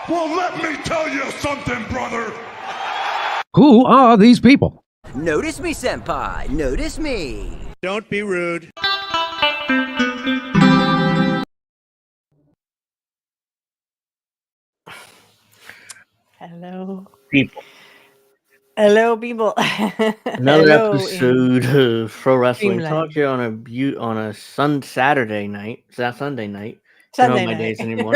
Well, let me tell you something, brother. Who are these people? Notice me, senpai. Notice me. Don't be rude. Hello. People. Hello, people. Another Hello, episode of Pro Wrestling Dreamland. Talk here on a Saturday night. It's not Sunday night. Sunday I don't know my night. days anymore.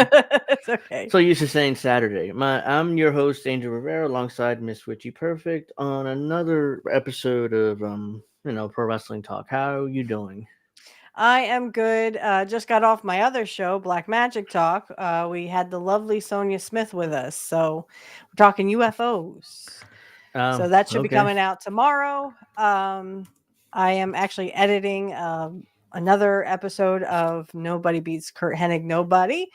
It's okay. So used to saying Saturday. I'm your host Angel Rivera alongside Mrs.Witchy Perfect on another episode of Pro Wrestling Talk. How are you doing? I am good. Just got off my other show, Black Magic Talk. We had the lovely Sonia Smith with us. So we're talking UFOs. So that should be coming out tomorrow. I am actually editing another episode of Nobody Beats Kurt Hennig Nobody.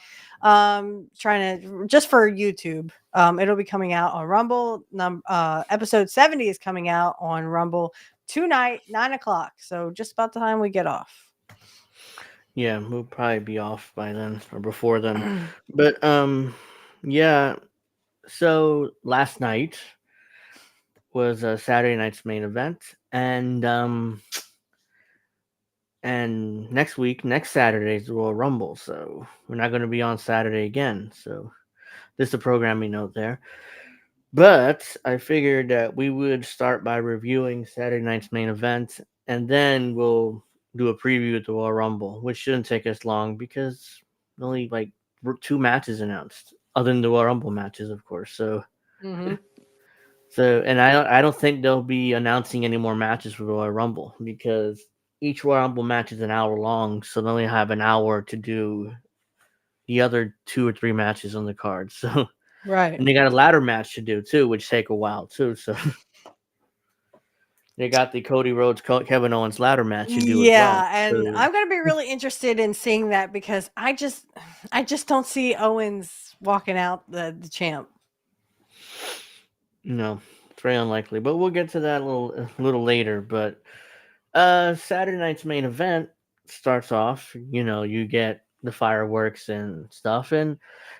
Trying to just for YouTube. It'll be coming out on Rumble. Episode 70 is coming out on Rumble tonight, 9:00. So just about the time we get off. Yeah, we'll probably be off by then or before then. But yeah. So last night was Saturday night's main event, and next Saturday is the Royal Rumble. So we're not going to be on Saturday again. So just a programming note there. But I figured that we would start by reviewing Saturday night's main event, and then we'll do a preview of the Royal Rumble, which shouldn't take us long because only like 2 matches announced, other than the Royal Rumble matches, of course. So, and I don't think they'll be announcing any more matches for the Royal Rumble because each Royal Rumble match is an hour long, so they only have an hour to do the other 2 or 3 matches on the card. So. Right. And they got a ladder match to do too, which take a while too. So they got the Cody Rhodes Kevin Owens ladder match to do as well. And I'm gonna be really interested in seeing that because I just don't see Owens walking out the champ. No, it's very unlikely. But we'll get to that a little later. But Saturday night's main event starts off. You get the fireworks and stuff, and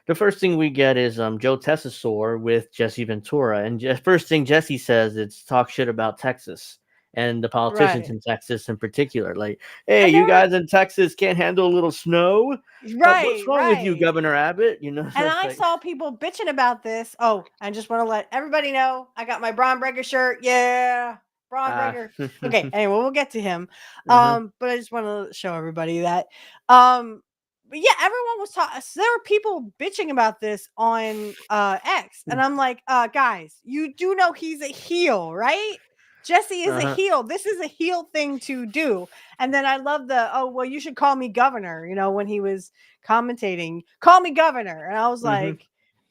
the first thing we get is Joe Tessasor with Jesse Ventura, and first thing Jesse says it's talk shit about Texas and the politicians in Texas in particular. Like, hey, you guys in Texas can't handle a little snow, right? What's wrong with you, Governor Abbott? And I saw people bitching about this. Oh, I just want to let everybody know I got my Braun Breaker shirt. Yeah. Braun Breaker. Okay, anyway, we'll get to him. But I just want to show everybody that But yeah, everyone was talking. There were people bitching about this on X, and I'm like, guys, you do know he's a heel, right? Jesse is a heel. This is a heel thing to do. And then I love well, you should call me governor. When he was commentating, call me governor, and I was like,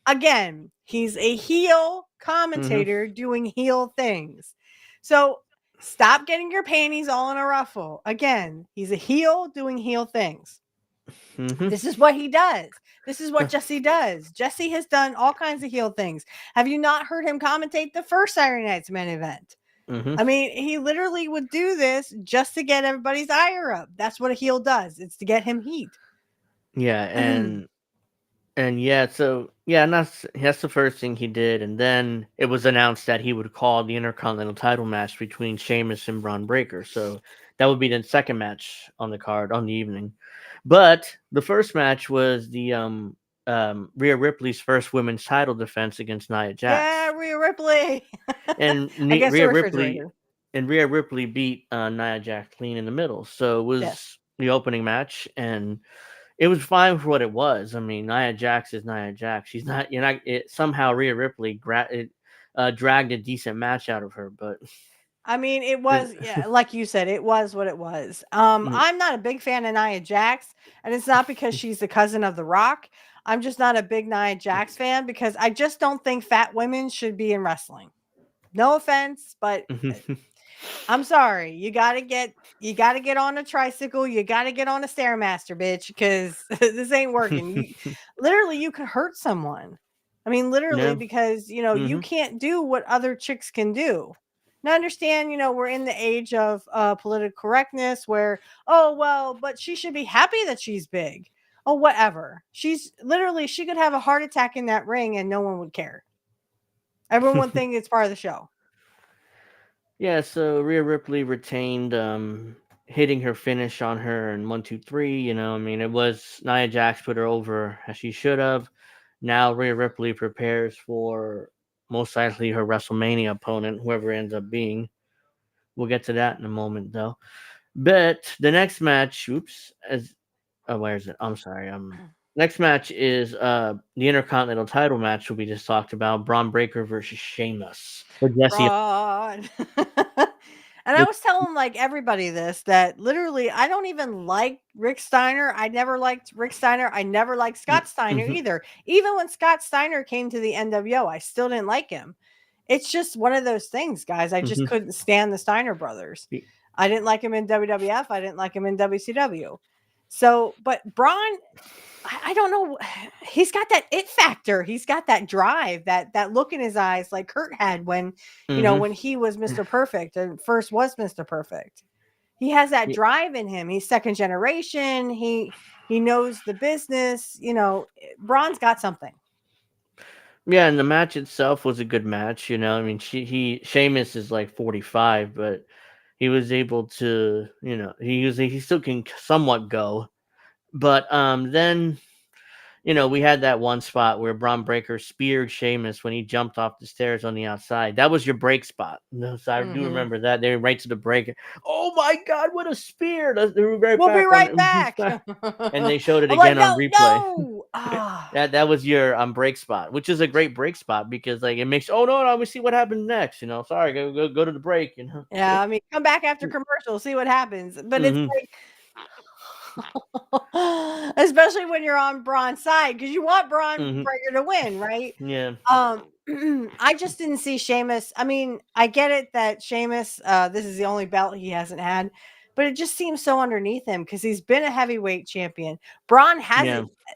again, he's a heel commentator doing heel things. So stop getting your panties all in a ruffle. Again, he's a heel doing heel things. This is what he does. This is what Jesse does. Jesse has done all kinds of heel things. Have you not heard him commentate the first Saturday Night's main event? I mean, he literally would do this just to get everybody's ire up. That's what a heel does. It's to get him heat. Yeah, and that's the first thing he did, and then it was announced that he would call the Intercontinental title match between Sheamus and Braun Breaker. So that would be the second match on the card on the evening. But the first match was the Rhea Ripley's first women's title defense against Nia Jax. Yeah, Rhea Ripley. And Rhea Ripley beat Nia Jax clean in the middle. So it was the opening match, and it was fine for what it was. I mean, Nia Jax is Nia Jax. She's not. Somehow Rhea Ripley dragged a decent match out of her, but I mean, it was like you said, it was what it was. I'm not a big fan of Nia Jax, and it's not because she's the cousin of The Rock. I'm just not a big Nia Jax fan because I just don't think fat women should be in wrestling. No offense, but I'm sorry. You gotta get on a tricycle. You gotta get on a Stairmaster, bitch, because this ain't working. You could hurt someone. I mean, literally, because you can't do what other chicks can do. Now, I understand, we're in the age of political correctness where, but she should be happy that she's big. Oh, whatever. She could have a heart attack in that ring and no one would care. Everyone would think it's part of the show. Yeah, so Rhea Ripley retained hitting her finish on her in 1, 2, 3. I mean, it was Nia Jax put her over as she should have. Now Rhea Ripley prepares for most likely her WrestleMania opponent, whoever ends up being. We'll get to that in a moment, though. But the next match, where is it? I'm sorry. Next match is the Intercontinental title match we just talked about. Braun Breaker versus Sheamus. Braun. And I was telling everybody this, that literally I don't even like Rick Steiner. I never liked Rick Steiner. I never liked Scott Steiner either. Even when Scott Steiner came to the NWO, I still didn't like him. It's just one of those things, guys. I just couldn't stand the Steiner brothers. I didn't like him in WWF. I didn't like him in WCW. So, but Braun, I don't know. He's got that it factor. He's got that drive, that look in his eyes like Kurt had when, when he was Mr. Perfect and first was Mr. Perfect. He has that drive in him. He's second generation. He knows the business. Braun's got something. Yeah, and the match itself was a good match. I mean, Sheamus is like 45, but he was able to, he still can somewhat go. But then, we had that one spot where Braun Breaker speared Sheamus when he jumped off the stairs on the outside. That was your break spot. So I do remember that. They were right to the break. Oh my God, what a spear! We'll be right back. And they showed it again on replay. No. That was your break spot, which is a great break spot because it makes no, we see what happens next. Sorry, go to the break. Yeah, I mean, come back after commercial, see what happens. But it's especially when you're on Braun's side, because you want Braun Breaker to win, right? Yeah. I just didn't see Sheamus. I mean, I get it that Sheamus, this is the only belt he hasn't had, but it just seems so underneath him because he's been a heavyweight champion. Braun hasn't. Yeah.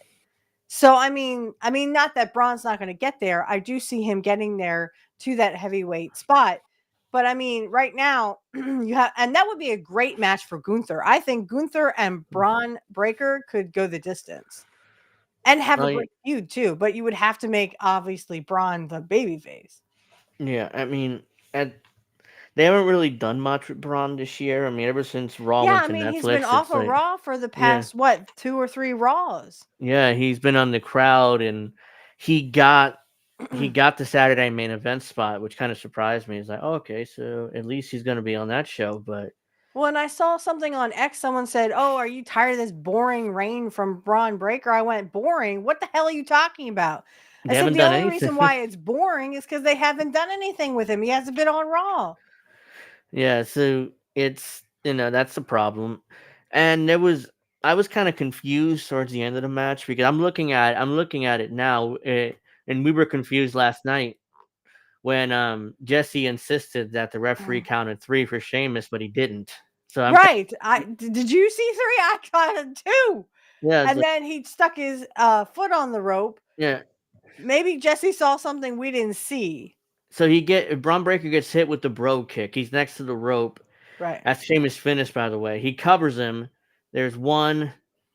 So I mean, not that Braun's not going to get there. I do see him getting there to that heavyweight spot. But I mean, right now you have, and that would be a great match for Gunther. I think Gunther and Braun Breaker could go the distance and have a great feud too. But you would have to make obviously Braun the babyface. Yeah, I mean, they haven't really done much with Braun this year. I mean, ever since Raw went to Netflix, he's been off of Raw for the past 2 or 3 Raws. Yeah, he's been on the crowd, and he got the Saturday main event spot, which kind of surprised me. It's like, okay, so at least he's going to be on that show. But Well, and I saw something on X. Someone said, "Oh, are you tired of this boring reign from Braun Breaker?" I went, "Boring? What the hell are you talking about?" I They said, haven't "The done only anything. reason why it's boring is because they haven't done anything with him. He hasn't been on Raw." Yeah, so it's that's the problem. And I was kind of confused towards the end of the match because I'm looking at it now, and we were confused last night when Jesse insisted that the referee counted 3 for Sheamus, but he didn't. So I'm Right. Did you see 3? I counted 2. yeah, it's And like, then he stuck his foot on the rope. yeah. Maybe Jesse saw something we didn't see. So Braun Breaker gets hit with the bro kick. He's next to the rope. Right. That's Sheamus' finish, by the way. He covers him. There's 1,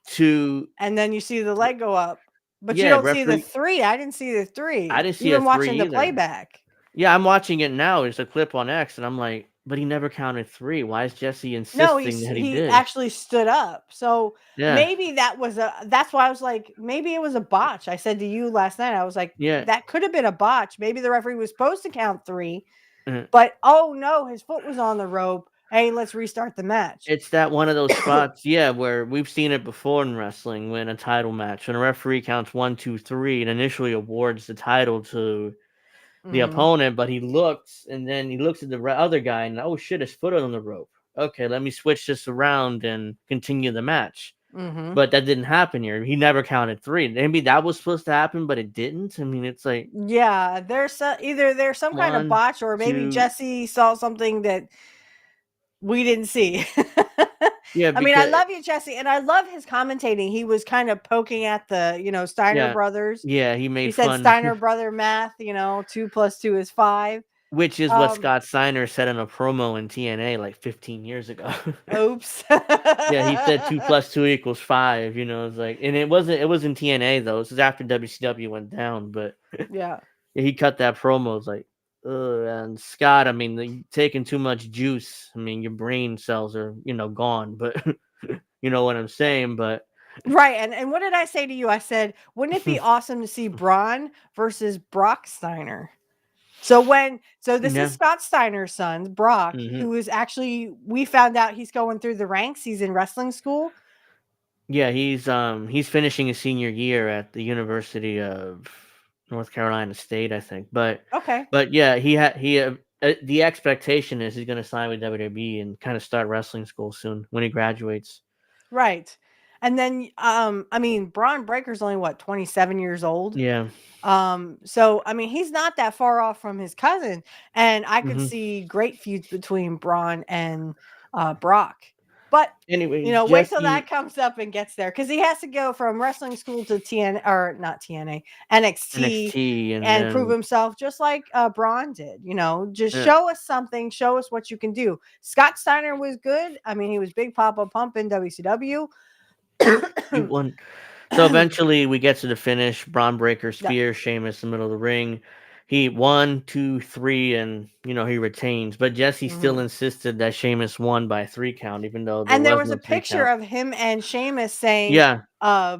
2. And then you see the leg go up. But you Yeah, don't see the referee. 3. I didn't see the I 3. didn't see a Even watching 3 the either. playback. Yeah, I'm watching it now. It's a clip on X, and I'm like, but he never counted 3. Why is Jesse No, insisting that he he did? actually stood up. So Yeah, maybe that's why I was like, maybe it was a botch. I said to you last night, I was like, yeah. that could have been a botch. Maybe the referee was supposed to count 3, uh, but oh no, his foot was on the rope. Hey, let's restart the match. It's that one of those spots, yeah, where we've seen it before in wrestling when a title match, when a referee counts 1, 2, 3, and initially awards the title to the Mm-hmm. opponent, but he looks, and then he looks at the other guy, and oh shit, his foot on the rope. Okay, let me switch this around and continue the match. Mm-hmm. But that didn't happen here. He never counted 3. Maybe that was supposed to happen, but it didn't. I mean, it's like Yeah, either there's some kind of 1, botch, or maybe 2. Jesse saw something that we didn't see. Yeah, I mean, I because love you, Jesse, and I love his commentating. He was kind of poking at the, Steiner yeah, brothers. yeah, he He made said fun, Steiner brother math, 2 plus 2 is 5. which is what Um, Scott Steiner said in a promo in TNA like 15 years ago. oops. Yeah, he said 2 plus 2 equals 5. It's like, and it wasn't TNA though. This was after WCW went down, but Yeah. he cut that promo. It's like, and Scott, I mean, you're taking too much juice. I mean, your brain cells are gone, but you know what I'm saying. But Right. And what did I say to you? I said, wouldn't it be awesome to see Braun versus Brock Steiner? So this is yeah, Scott Steiner's son, Brock, hmm who is actually, we found out he's going through the ranks. He's in wrestling school. yeah, he's finishing his senior year at the University of North Carolina State, I think. Okay. But yeah, the expectation is he's going to sign with WWE and kind of start wrestling school soon when he graduates. Right. And then I mean, Braun Breaker's only what, 27 years old? Yeah. So I mean, he's not that far off from his cousin, and I could hmm see great feuds between Braun and Brock. But Anyways, wait till Jesse, that comes up and gets there, because he has to go from wrestling school to or not TNA, NXT, NXT, and and prove then himself just like Braun did. Just uh, show us something, show us what you can do. Scott Steiner was good. I mean, he was Big Papa Pump in WCW. he won. So eventually, we get to the finish. Braun Breaker Yeah. spear Sheamus in the middle of the ring. He 1, 2, 3, and he retains. But Jesse still Mhm. insisted that Sheamus won by 3 count, even though there And there was was no a 3 picture count. of him and Sheamus saying, Yeah. uh,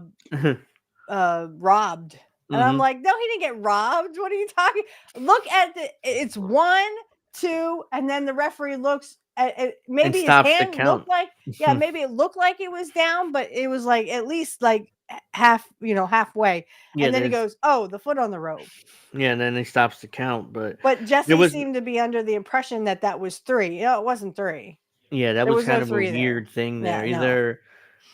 robbed. And I'm hmm like, no, he didn't get robbed. What are you talking? Look at it's 1, 2, and then the referee looks at it. And Maybe his stops the hand count. looked like, yeah, maybe it looked like it was down, but it was like at least like halfway. Yeah, And then he there's goes, oh, the foot on the rope. yeah, and then he stops the count. But But there Jesse was seemed to be under the impression that was 3. It wasn't 3. yeah, that There was was no kind of a 3 there. weird thing there. Yeah, no.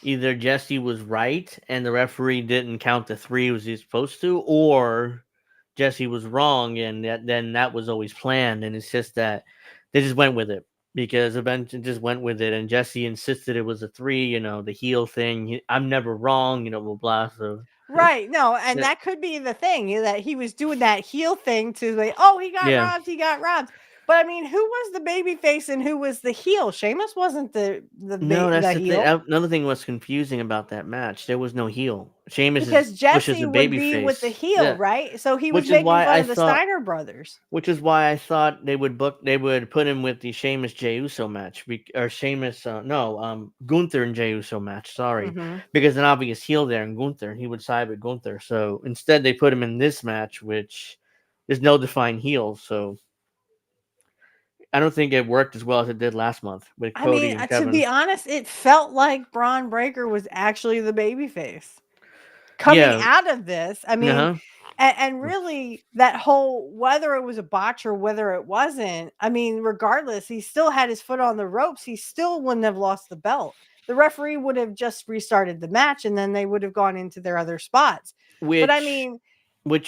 Either Jesse was right and the referee didn't count the 3 as he's supposed to, or Jesse was wrong and then that was always planned. And it's just that they just went with it because eventually just went with it. And Jesse insisted it was a 3, the heel thing. I'm never wrong, blah blah. So Right. No, and that- that could be the thing, that he was doing that heel thing to like, oh, he got yeah. robbed, he got robbed. But I mean, who was the baby face and who was the heel? Sheamus wasn't No, that's the the thing. heel, Another thing was confusing about that match. There was no heel. because Bush is Jesse a would baby be with the face. heel, Yeah, right? So he was which is making why fun I of the thought Steiner brothers. Which is why I thought they would put him with the Sheamus Jey Uso match, or Sheamus no Gunther and Jey Uso match. Sorry, Mm-hmm. because an obvious heel there in Gunther, he would side with Gunther. So instead, they put him in this match, which there's no defined heel. So I don't think it worked as well as it did last month with I mean, Cody and to Kevin. be honest, it felt like Braun Breaker was actually the babyface coming Yeah. out of this. I mean, Uh-huh. and really that whole, whether it was a botch or whether it wasn't, I mean, regardless, he still had his foot on the ropes. He still wouldn't have lost the belt. The referee would have just restarted the match and then they would have gone into their other spots. But I Which mean,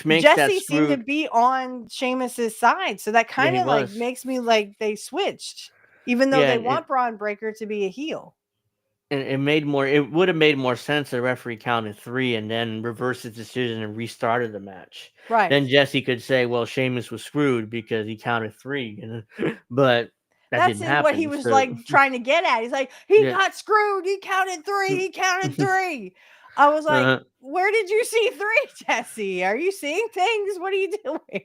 makes that Jesse seemed to screwed. be on Sheamus's side. So that Yeah, kind he of like was. makes me like they switched, even though Yeah, they and want Braun Breaker to be a heel. it would have made more sense if the referee counted 3 and then reversed his decision and restarted the match. Right. Then Jesse could say, well, Sheamus was screwed because he counted 3, but that That's didn't what he happen. was So like trying to get at. He's like, he yeah. got screwed. He counted 3. He counted 3. I was like, Uh-huh. where did you see 3, Jesse? Are you seeing things? What are you doing?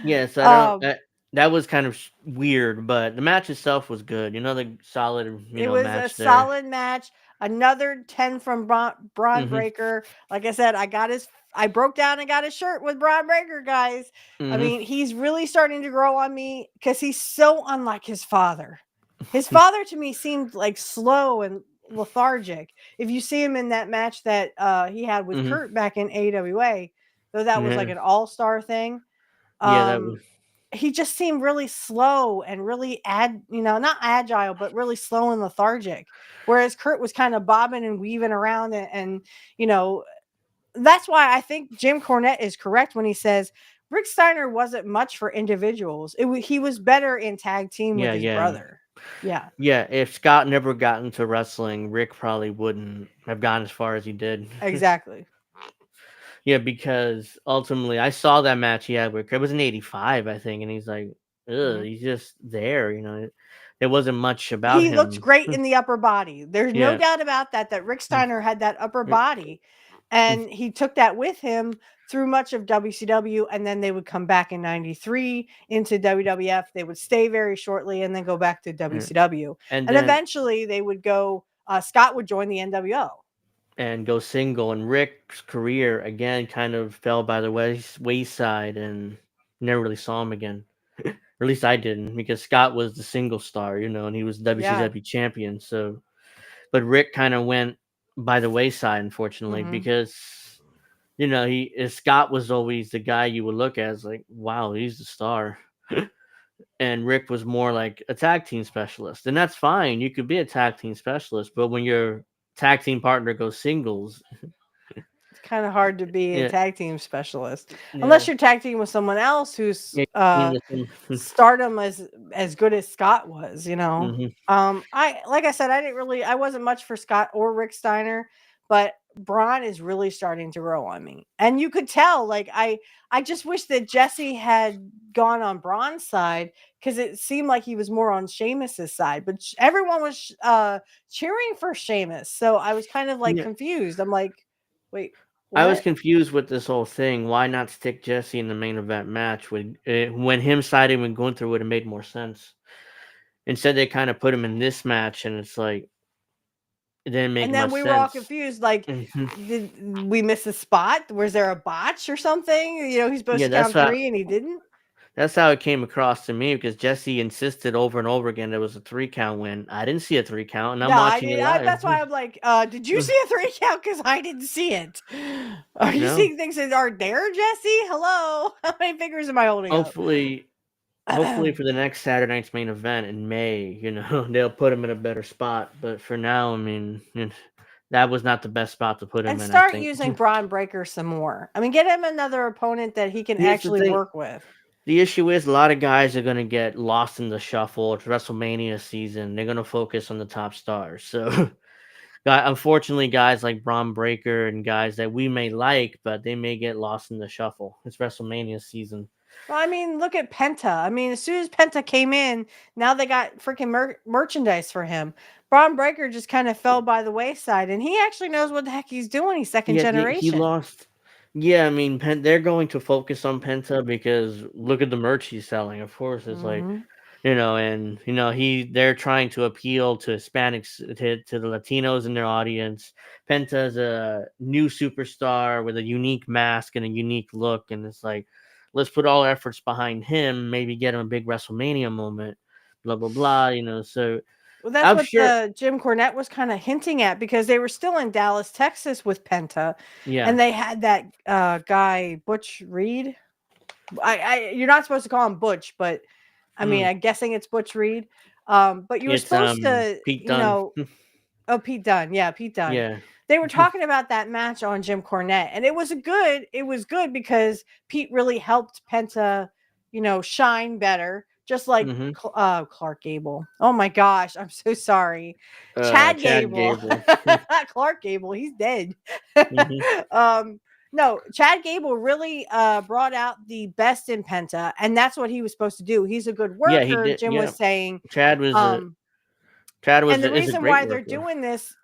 Yes, I don't. That was kind of weird, but the match itself was good. The solid, It was a match there. solid match. Another 10 from Braun Hmm. Breaker. Like I said, I broke down and got a shirt with Braun Breaker, guys. I Hmm. mean, he's really starting to grow on me because he's so unlike his father. His father to me seemed like slow and lethargic. If you see him in that match that he had with Hmm. Kurt back in AWA, though that was like Yeah, an all-star thing. yeah, that was. He just seemed really slow and really not agile, but really slow and lethargic. Whereas Kurt was kind of bobbing and weaving around and that's why I think Jim Cornette is correct when he says Rick Steiner wasn't much for individuals. He was better in tag team with Yeah, his yeah, brother. Yeah, yeah. If Scott never got into wrestling, Rick probably wouldn't have gone as far as he did. exactly. Yeah, because ultimately, I saw that match he had with. It was in '85, I think, and he's like, ugh, Mhm. he's just there. There wasn't much about He looked him. great in the upper body. There's no Yeah. doubt about that Rick Mm, Steiner had that upper mm, body, mm, and he took that with him through much of WCW, and then they would come back in 93 into WWF. They would stay very shortly and then go back to mm. WCW. And And then eventually they would go, Scott would join the NWO. and go single. And Rick's career again kind of fell by the wayside, and never really saw him again. Or at least I didn't, because Scott was the single star, and he was Yeah. WCW champion. So, but Rick kind of went by the wayside, unfortunately, Mhm. because Scott was always the guy you would look at as like, wow, he's the star. And Rick was more like a tag team specialist, and that's fine. You could be a tag team specialist, but when your tag team partner goes singles, It's kind of hard to be a yeah, tag team specialist yeah, unless you're tag team with someone else who's yeah, team with him. stardom as good as Scott was. Hmm. I like I said, I wasn't much for Scott or Rick Steiner, but Braun is really starting to grow on me. And you could tell, like I just wish that Jesse had gone on Braun's side because it seemed like he was more on Sheamus's side, but everyone was cheering for Sheamus. So I was kind of like Yeah, confused. I'm like, wait, I was what? confused with this whole thing. Why not stick Jesse in the main event match when him siding with Gunther would have made more sense? Instead, they kind of put him in this match, and it's like it didn't make And then much we were all sense. confused. Like, Mhm. did we miss a spot? Was there a botch or something? He's supposed Yeah, to count 3 and he didn't. that's how it came across to me, because Jesse insisted over and over again there was a 3 count win. I didn't see a 3 count, and I'm No, I watching it did. live. That's why I'm like, did you see a 3 count? Because I didn't see it. Are you No, seeing things that aren't there, Jesse? Hello. How many fingers am I holding up? hopefully, for the next Saturday night's main event in May, they'll put him in a better spot. But for now, I mean, that was not the best spot to put him And in, I start think. using Braun Breaker some more. I mean, get him another opponent that he can Here's the actually thing. work with. The issue is a lot of guys are gonna get lost in the shuffle. It's WrestleMania season. They're gonna focus on the top stars. So, unfortunately, guys like Braun Breaker and guys that we may like, but they may get lost in the shuffle. It's WrestleMania season. Well, I mean, look at Penta. I mean, as soon as Penta came in, now they got freaking merchandise for him. Braun Breaker just kind of fell by the wayside, and he actually knows what the heck he's doing. He's second Yeah, he generation. lost. Yeah, I mean, they're going to focus on Penta because look at the merch he's selling. Of course, it's like Hmm. and they're trying to appeal to Hispanics, to the Latinos in their audience. Penta's a new superstar with a unique mask and a unique look, and it's like, let's put all efforts behind him, maybe get him a big WrestleMania moment. blah blah blah. So Well, that's I'm what sure. Jim Cornette was kind of hinting at because they were still in Dallas, Texas with Penta, Yeah. and they had that guy Butch Reed. You're not supposed to call him Butch, but I mean, I'm guessing it's Butch Reed. But you were It's supposed to, Pete Dunne. oh, Pete Dunne, yeah, Pete Dunne. Yeah. They were talking about that match on Jim Cornette, and it was good because Pete really helped Penta, shine better, just like Clark Gable. Oh my gosh, I'm so sorry. Chad Gable. Gable. Clark Gable, he's dead. Mm-hmm. No, Chad Gable really brought out the best in Penta, and that's what he was supposed to do. He's a good worker, Yeah, he did. Jim was saying. Chad was And the is a reason great why they're worker. doing this,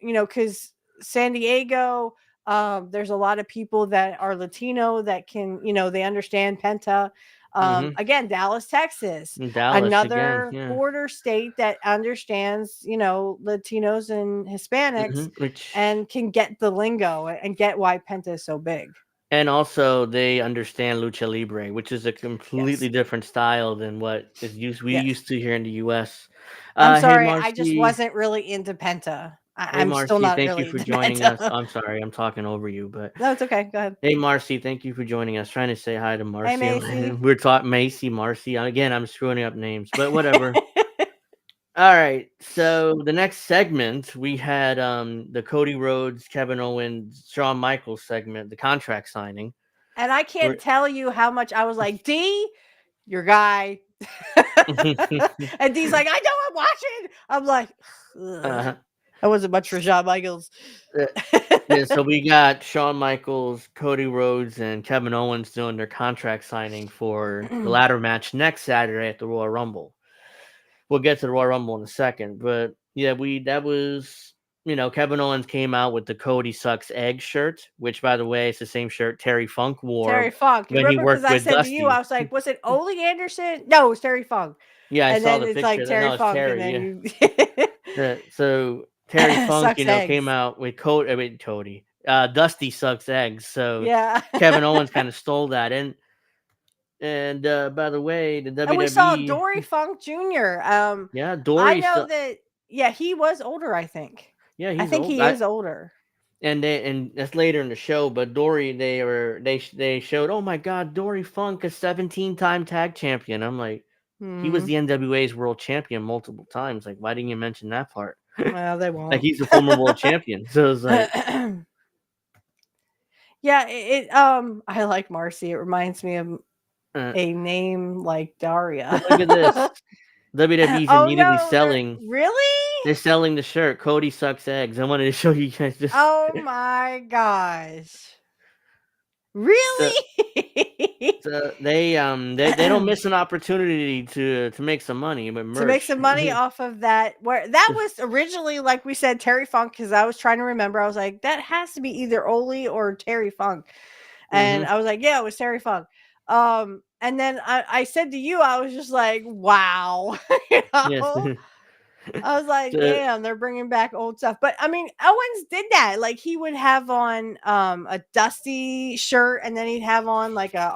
because San Diego, there's a lot of people that are Latino that can, they understand Penta. Again, Dallas, Texas, another border state that understands, Latinos and Hispanics and can get the lingo and get why Penta is so big. And also, they understand lucha libre, which is a completely different style than what we used to here in the U.S. I'm sorry, hey, Marcy, I just wasn't really into Penta. Hey, I'm still Marcy, not thank really you for into joining Penta. us. I'm sorry, I'm talking over you, but no, it's okay. Go ahead. Hey, Marcy, thank you for joining us. Trying to say hi to Marcy. Hey, Macy. We're talking Macy, Marcy. Again, I'm screwing up names, but whatever. All right. So the next segment, we had the Cody Rhodes, Kevin Owens, Shawn Michaels segment, the contract signing. And I can't tell you how much I was like, D, your guy. And D's like, I know, I'm watching. I'm like, that wasn't much for Shawn Michaels. Yeah, so we got Shawn Michaels, Cody Rhodes, and Kevin Owens doing their contract signing for the ladder match next Saturday at the Royal Rumble. We'll get to the Royal Rumble in a second, but yeah, that was, Kevin Owens came out with the Cody Sucks Egg shirt, which, by the way, is the same shirt Terry Funk wore. Terry Funk. You when remember he worked because I with said Dusty. to you, I was like, was it Ole Anderson? No, it was Terry Funk. Yeah, and saw then the it's picture. like Terry no, Funk, Terry, and then you. So Terry Funk, Sucks came out with Cody. Dusty Sucks Eggs. So yeah, Kevin Owens kind of stole that. And by the way, the WWE. And we saw Dory Funk Jr. Yeah, Dory. I know that. Yeah, he was older. I think. Yeah, I think he is older. And that's later in the show, but Dory, they showed, oh my God, Dory Funk, a 17-time tag champion. I'm like, he was the NWA's world champion multiple times. Like, why didn't you mention that part? Well, they won't. Like, he's a former world champion. So it's like, yeah, I like Marcy. It reminds me of a name like Daria. Look at this. WWE's immediately selling. Really? They're selling the shirt. Cody Sucks Eggs. I wanted to show you guys this. Oh my gosh! Really? So they don't miss an opportunity to make some money, but to make some money off of that. Where that was originally, like we said, Terry Funk. Because I was trying to remember, I was like, that has to be either Ole or Terry Funk, and I was like, yeah, it was Terry Funk. And then I said to you, I was just like, wow. Yes. I was like, damn, they're bringing back old stuff. But I mean, Owens did that. Like, he would have on a Dusty shirt, and then he'd have on like a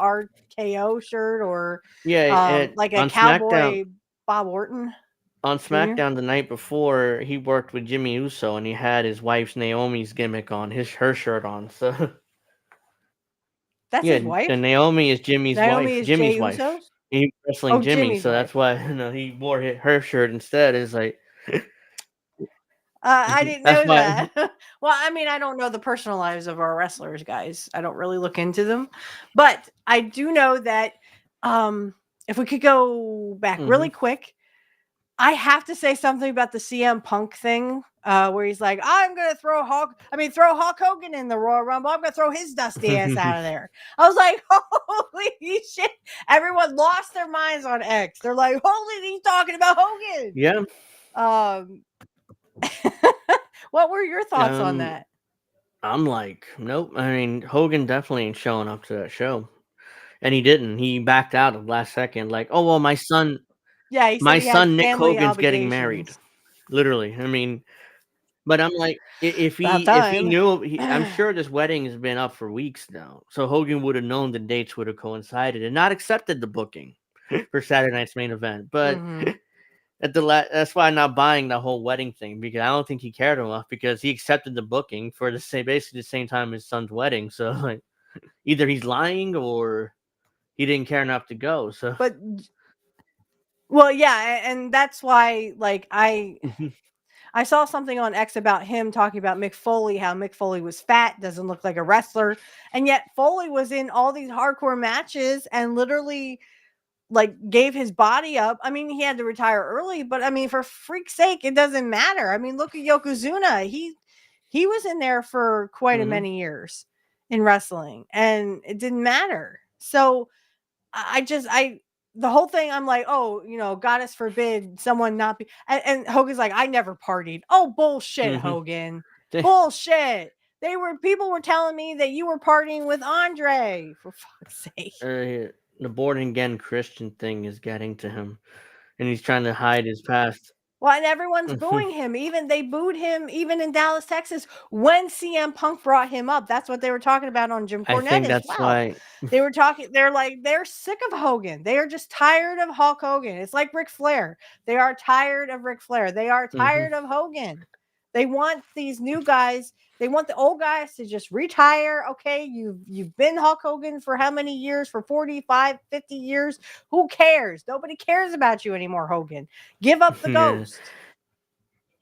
RKO shirt, or like a cowboy SmackDown, Bob Orton. On SmackDown the night before, he worked with Jimmy Uso, and he had his wife's Naomi's gimmick on, her shirt on. So that's his wife. And Naomi is Jimmy's wife. Is Jimmy's Jey wife. Uso's? He's wrestling Jimmy, Jimmy's so wife. that's why he wore her shirt instead. Is like, I didn't know that. Well, I mean, I don't know the personal lives of our wrestlers, guys. I don't really look into them, but I do know that if we could go back really quick, I have to say something about the CM Punk thing, where he's like, I'm going to throw Hulk Hogan in the Royal Rumble. I'm going to throw his dusty ass out of there. I was like, holy shit. Everyone lost their minds on X. They're like, holy, he's talking about Hogan. Yeah. What were your thoughts on that? I'm like, nope. I mean, Hogan definitely ain't showing up to that show. And he didn't. He backed out at the last second, like, oh, well, my son... Yeah, my son Nick Hogan's getting married. Literally. I mean, but I'm like, if he knew, I'm sure this wedding has been up for weeks now. So Hogan would have known the dates would have coincided and not accepted the booking for Saturday night's main event. But That's why I'm not buying the whole wedding thing, because I don't think he cared enough, because he accepted the booking for basically the same time his son's wedding. So like, either he's lying or he didn't care enough to go. So, But well, yeah, and that's why like I saw something on X about him talking about Mick Foley, how Mick Foley was fat, doesn't look like a wrestler, and yet Foley was in all these hardcore matches and literally like gave his body up. I mean, he had to retire early, but I mean, for freak's sake, it doesn't matter. I mean, look at Yokozuna. He was in there for quite a many years in wrestling, and it didn't matter. So I the whole thing, I'm like, oh, goddess forbid someone not be. And Hogan's like, I never partied. Oh, bullshit, Hogan. Bullshit. People were telling me that you were partying with Andre, for fuck's sake. The born again Christian thing is getting to him, and he's trying to hide his past. Well, and everyone's booing him. Even they booed him even in Dallas, Texas, when CM Punk brought him up. That's what they were talking about on Jim Cornette. I think that's why they were talking. They're sick of Hogan. They are just tired of Hulk Hogan. It's like Ric Flair. They are tired of Ric Flair. They are tired of Hogan. They want these new guys. They want the old guys to just retire. Okay, you've been Hulk Hogan for how many years? For 45, 50 years? Who cares? Nobody cares about you anymore, Hogan. Give up the ghost.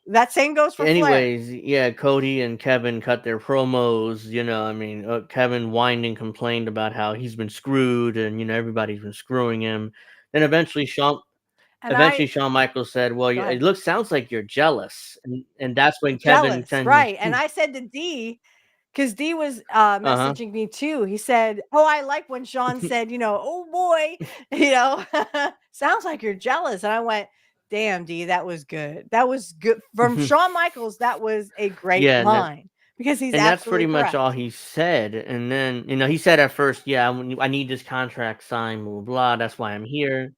That same goes for anyways, Flair. Yeah, Cody and Kevin cut their promos. I mean, Kevin whined and complained about how he's been screwed, and everybody's been screwing him. Then eventually Shawn Michaels said, well, it sounds like you're jealous. And that's when Kevin right. And I said to D, because D was messaging me too. He said, oh, I like when Shawn said, oh boy, sounds like you're jealous. And I went, damn, D, that was good. That was good. From Shawn Michaels, that was a great line. Because he's that's pretty correct. much all he said. And then, he said at first, yeah, I need this contract signed, blah, blah, blah. That's why I'm here.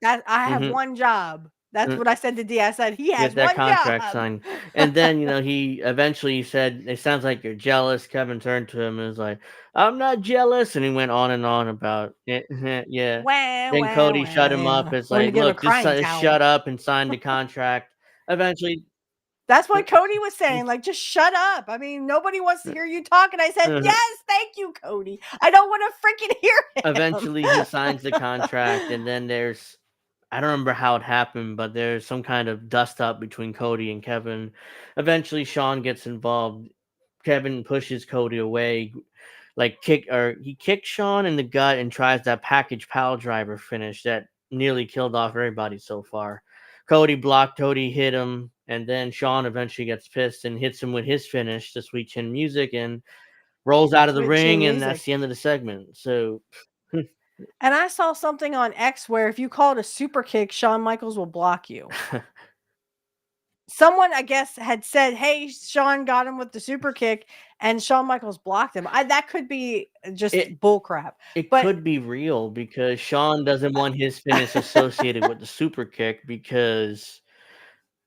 I have one job. That's what I said to D. I said, he has that one contract job. signed. And then, he eventually said, it sounds like you're jealous. Kevin turned to him and was like, I'm not jealous. And he went on and on about it. Yeah. Then Cody shut him up. It's like, look, just shut up and sign the contract. Eventually. That's what Cody was saying. Like, just shut up. I mean, nobody wants to hear you talk. And I said, yes, thank you, Cody. I don't want to freaking hear it. Eventually, he signs the contract. And then I don't remember how it happened, but there's some kind of dust up between Cody and Kevin. Eventually, Shawn gets involved. Kevin pushes Cody away, he kicked Shawn in the gut and tries that package pile driver finish that nearly killed off everybody so far. Cody blocked, Cody hit him, and then Shawn eventually gets pissed and hits him with his finish, the Sweet Chin Music, and rolls out of the ring, and that's the end of the segment. So. And I saw something on X where if you call it a super kick, Shawn Michaels will block you. Someone, I guess, had said, hey, Shawn got him with the super kick, and Shawn Michaels blocked him. That could be just bullcrap. It could be real, because Shawn doesn't want his finish associated with the super kick because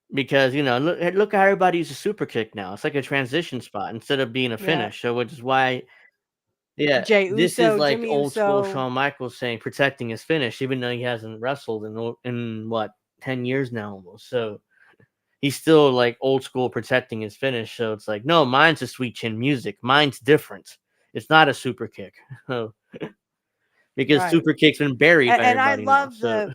look how everybody uses a super kick now. It's like a transition spot instead of being a finish. So which is why this is like Jimmy old school Uso. Shawn Michaels saying protecting his finish, even though he hasn't wrestled in what 10 years now almost. So he's still like old school protecting his finish. So it's like, no, mine's a Sweet Chin Music. Mine's different. It's not a super kick. Because super kick's been buried by everybody now.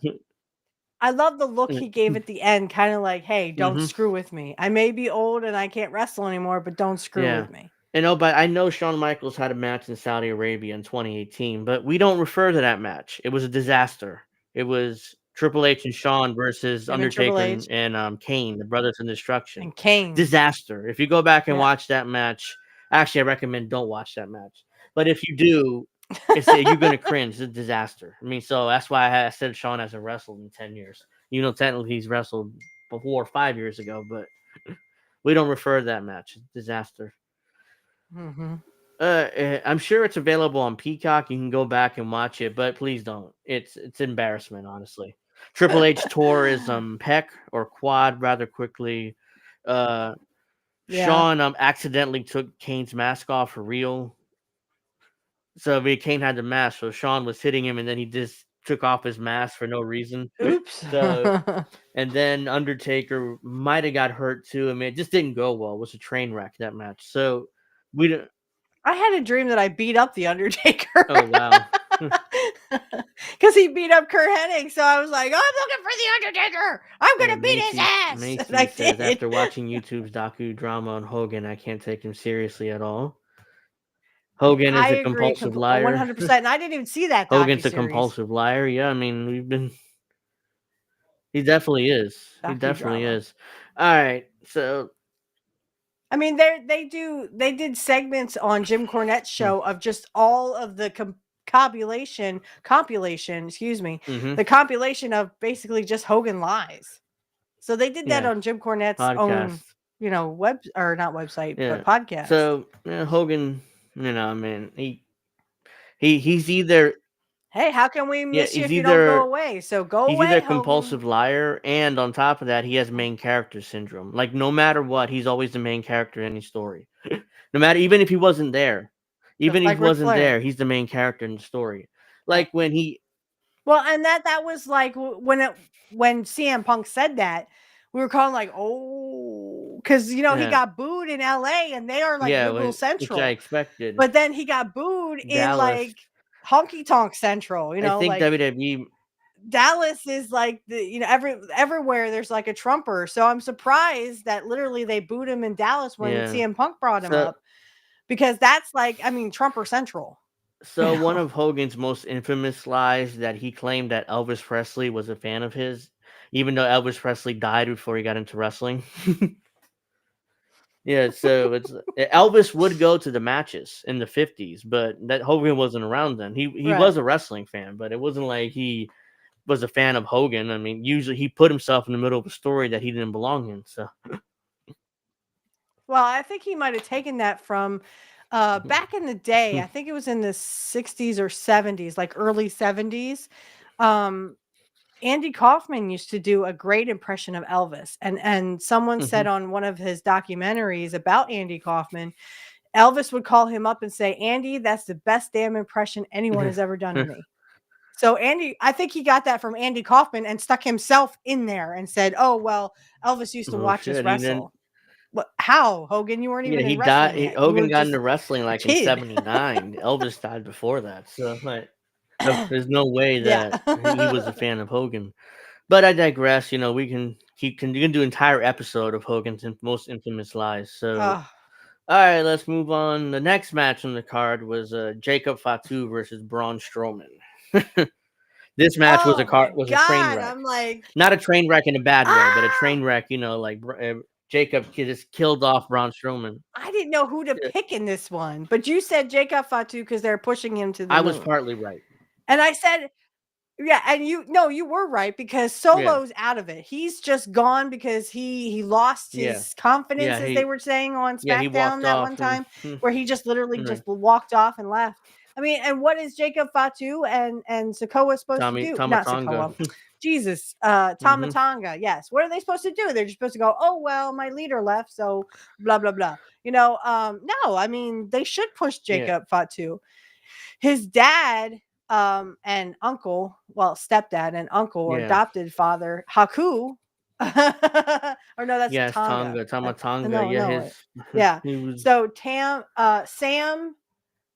I love the look he gave at the end, kind of like, hey, don't screw with me. I may be old and I can't wrestle anymore, but don't screw with me. But I know Shawn Michaels had a match in Saudi Arabia in 2018, but we don't refer to that match. It was a disaster. It was Triple H and Shawn versus Undertaker and Kane, the Brothers in Destruction. And Kane. Disaster. If you go back and watch that match, actually, I recommend don't watch that match. But if you do, you're going to cringe. It's a disaster. I mean, so that's why I said Shawn hasn't wrestled in 10 years. Technically he's wrestled before 5 years ago, but we don't refer to that match. It's a disaster. I'm sure it's available on Peacock. You can go back and watch it, but please don't. It's embarrassment, honestly. Triple H tore his pec or quad rather quickly. Shawn accidentally took Kane's mask off for real. So Kane had the mask, so Shawn was hitting him, and then he just took off his mask for no reason. Oops. So, and then Undertaker might have got hurt too. I mean, it just didn't go well. It was a train wreck, that match. So we don't. I had a dream that I beat up the Undertaker. Oh wow. Because he beat up Kurt Hennig, so I was like, "Oh, I'm looking for the Undertaker. I'm gonna beat his ass." Macy And I says, did. after watching YouTube's docudrama on Hogan, I can't take him seriously at all. Hogan is I a agree compulsive liar. 100%. And I didn't even see that. Hogan's a docuseries. compulsive liar. Yeah, I mean, he definitely is. He definitely is. All right, so I mean, they did segments on Jim Cornette's show of just all of the compilation, excuse me, the compilation of basically just Hogan lies. So they did that on Jim Cornette's own, web or not website, but podcast. So Hogan, I mean, he's either. Hey, how can we miss you if you don't go away? So go away. He's either a compulsive liar, and on top of that, he has main character syndrome. Like no matter what, he's always the main character in any story. No matter, even if he wasn't there, he's the main character in the story. Like when he. Well, and that was like when CM Punk said that, we were calling like, oh, because he got booed in LA, and they are like liberal central, which I expected. But then he got booed in like honky tonk central. I think like WWE. Dallas is like everywhere there's like a Trumper. So I'm surprised that literally they booed him in Dallas when CM Punk brought him up, because that's like, I mean, Trumper central. So one of Hogan's most infamous lies that he claimed that Elvis Presley was a fan of his, even though Elvis Presley died before he got into wrestling. Yeah, so it's Elvis would go to the matches in the 50s, but that Hogan wasn't around then. He was a wrestling fan, but it wasn't like he was a fan of Hogan. I mean, usually he put himself in the middle of a story that he didn't belong in. So, well, I think he might have taken that from back in the day. I think it was in the 60s or 70s, like early 70s. Andy Kaufman used to do a great impression of Elvis. And someone said on one of his documentaries about Andy Kaufman, Elvis would call him up and say, "Andy, that's the best damn impression anyone has ever done to me." So Andy, I think he got that from Andy Kaufman and stuck himself in there and said, "Oh, well, Elvis used to watch us wrestle." What? How, Hogan? You weren't even in wrestling yet. Hogan got into wrestling like in '79. Elvis died before that, so like, there's no way that he was a fan of Hogan. But I digress. We can you can do an entire episode of Hogan's most infamous lies. So, all right, let's move on. The next match on the card was Jacob Fatu versus Braun Strowman. This match was a train wreck. I'm like, not a train wreck in a bad way, but a train wreck. Like Jacob just killed off Braun Strowman. I didn't know who to pick in this one, but you said Jacob Fatu because they're pushing him to the moon. I was partly right, and I said, yeah, and you were right, because Solo's out of it. He's just gone because he lost his confidence, as they were saying on SmackDown that one time, where he just literally just walked off and left. I mean, and what is Jacob Fatu and Sikoa supposed to do? Not Sikoa. Jesus, Tama Tonga. Yes. What are they supposed to do? They're just supposed to go, "Oh, well, my leader left, so blah, blah, blah." No, I mean, they should push Jacob Fatu. His dad and uncle, well, stepdad and uncle or adopted father, Haku. Or no, that's Tonga. Tama Tonga. No, so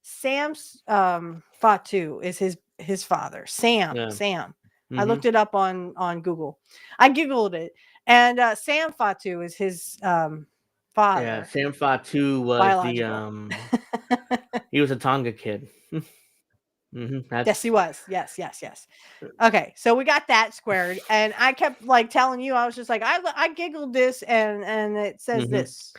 Sam's Fatu is his father. Sam. I looked it up on Google. I Googled it. And Sam Fatu is his father. Yeah, Sam Fatu was he was a Tonga kid. Yes, he was. Yes. Okay, so we got that squared, and I kept like telling you, I was just like, I giggled this, and it says this.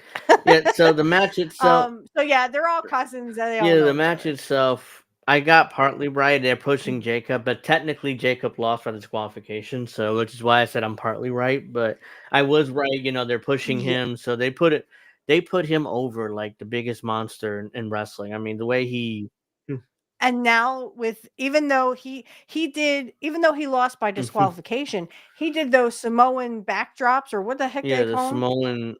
Yeah. So the match itself. So yeah, they're all cousins. The match itself, I got partly right. They're pushing Jacob, but technically Jacob lost by disqualification, so which is why I said I'm partly right. But I was right. They're pushing him, so they put him over like the biggest monster in wrestling. I mean, the way he. And now even though he lost by disqualification, he did those Samoan backdrops, or what the heck they call them? Samoan.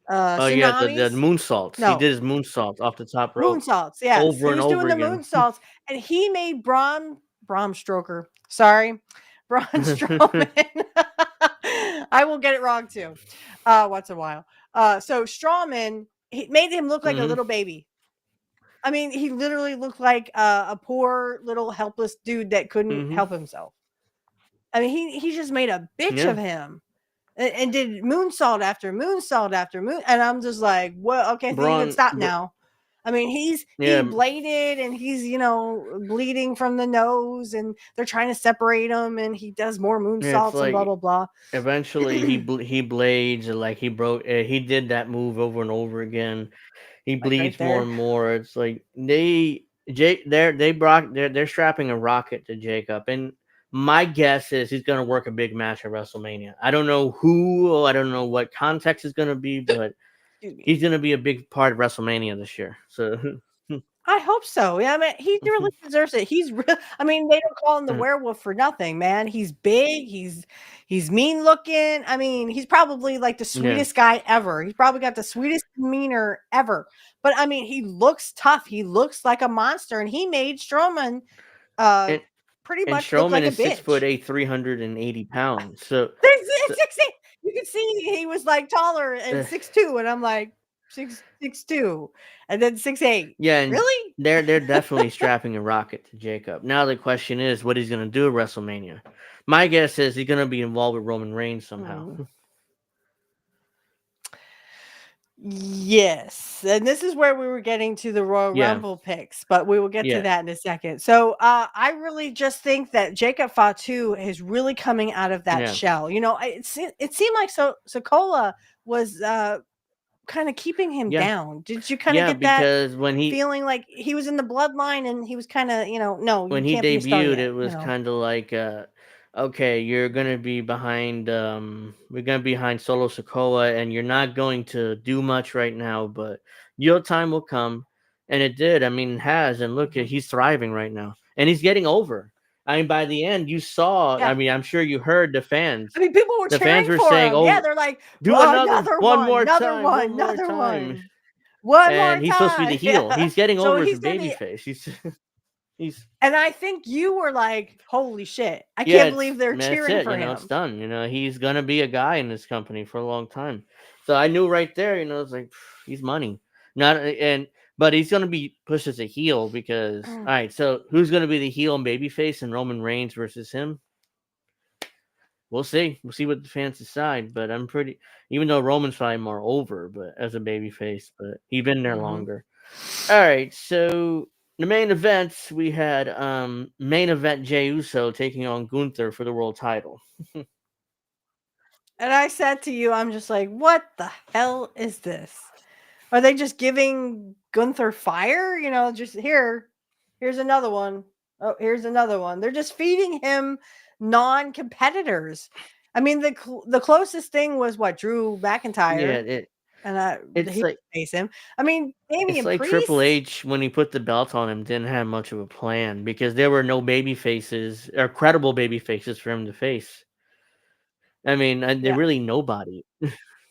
The moonsaults. No. He did his moonsaults off the top rope. Moonsaults, yes. He was doing the moonsaults, and he made Braun Braun Stroker. Sorry, Braun Strowman. I will get it wrong too, once in a while. So Strowman, he made him look like a little baby. I mean, he literally looked like a poor little helpless dude that couldn't help himself. I mean, he just made a bitch of him, and did moonsault after moonsault after moon, and I'm just like, well, okay, I think you can stop now. I mean, he bladed and he's bleeding from the nose, and they're trying to separate him, and he does more moonsaults and blah blah blah. Eventually, he blades, like he broke. He did that move over and over again. He bleeds more and more. It's like they're strapping a rocket to Jacob, and my guess is he's gonna work a big match at WrestleMania. I don't know who, I don't know what context is gonna be, but he's gonna be a big part of WrestleMania this year. So I hope so. Yeah, I mean, he really deserves it. He's real. I mean, they don't call him the werewolf for nothing, man. He's big. He's mean looking. I mean, he's probably like the sweetest guy ever. He's probably got the sweetest demeanor ever. But I mean, he looks tough. He looks like a monster, and he made Strowman pretty much Strowman look like is a bitch. 6'8", 380 pounds. So 6'8". You can see he was like taller and 6'2", and I'm like 6'2", and then 6'8". Yeah, and really? They're definitely strapping a rocket to Jacob. Now the question is, what he's gonna do at WrestleMania? My guess is he's gonna be involved with Roman Reigns somehow. Yes, and this is where we were getting to the Royal Rumble picks, but we will get to that in a second. So I really just think that Jacob Fatu is really coming out of that shell. It seemed like Sokola was kind of keeping him down. Did you kind of get because that feeling like he was in the bloodline and he was kind of, no, when he he can't debuted, be it was kind of like, okay, you're gonna be behind, we're gonna be behind Solo Sikoa, and you're not going to do much right now, but your time will come, and it did. I mean, it has, and look, he's thriving right now, and he's getting over. I mean, by the end, you saw. I mean, I'm sure you heard the fans. I mean, people were cheering for saying, him. Yeah, they're like, do another one more time, one more time. And he's supposed to be the heel. Yeah. He's getting over as a babyface. He's and I think you were like, holy shit. I can't believe they're cheering for him. It's done. He's going to be a guy in this company for a long time. So I knew right there, it's like, he's money. But he's going to be pushed as a heel because, all right, so who's going to be the heel and babyface and Roman Reigns versus him? We'll see. We'll see what the fans decide. But I'm pretty, even though Roman's probably more over, but as a babyface, but he's been there longer. All right, so the main events, we had main event Jey Uso taking on Gunther for the world title. And I said to you, I'm just like, what the hell is this? Are they just giving Gunther fire? Just here's another one. Oh, here's another one. They're just feeding him non-competitors. I mean, the closest thing was what, Drew McIntyre. Yeah, it's like face him. I mean, Damian it's like Priest, Triple H, when he put the belt on him, didn't have much of a plan because there were no baby faces or credible baby faces for him to face. I mean, they're really nobody.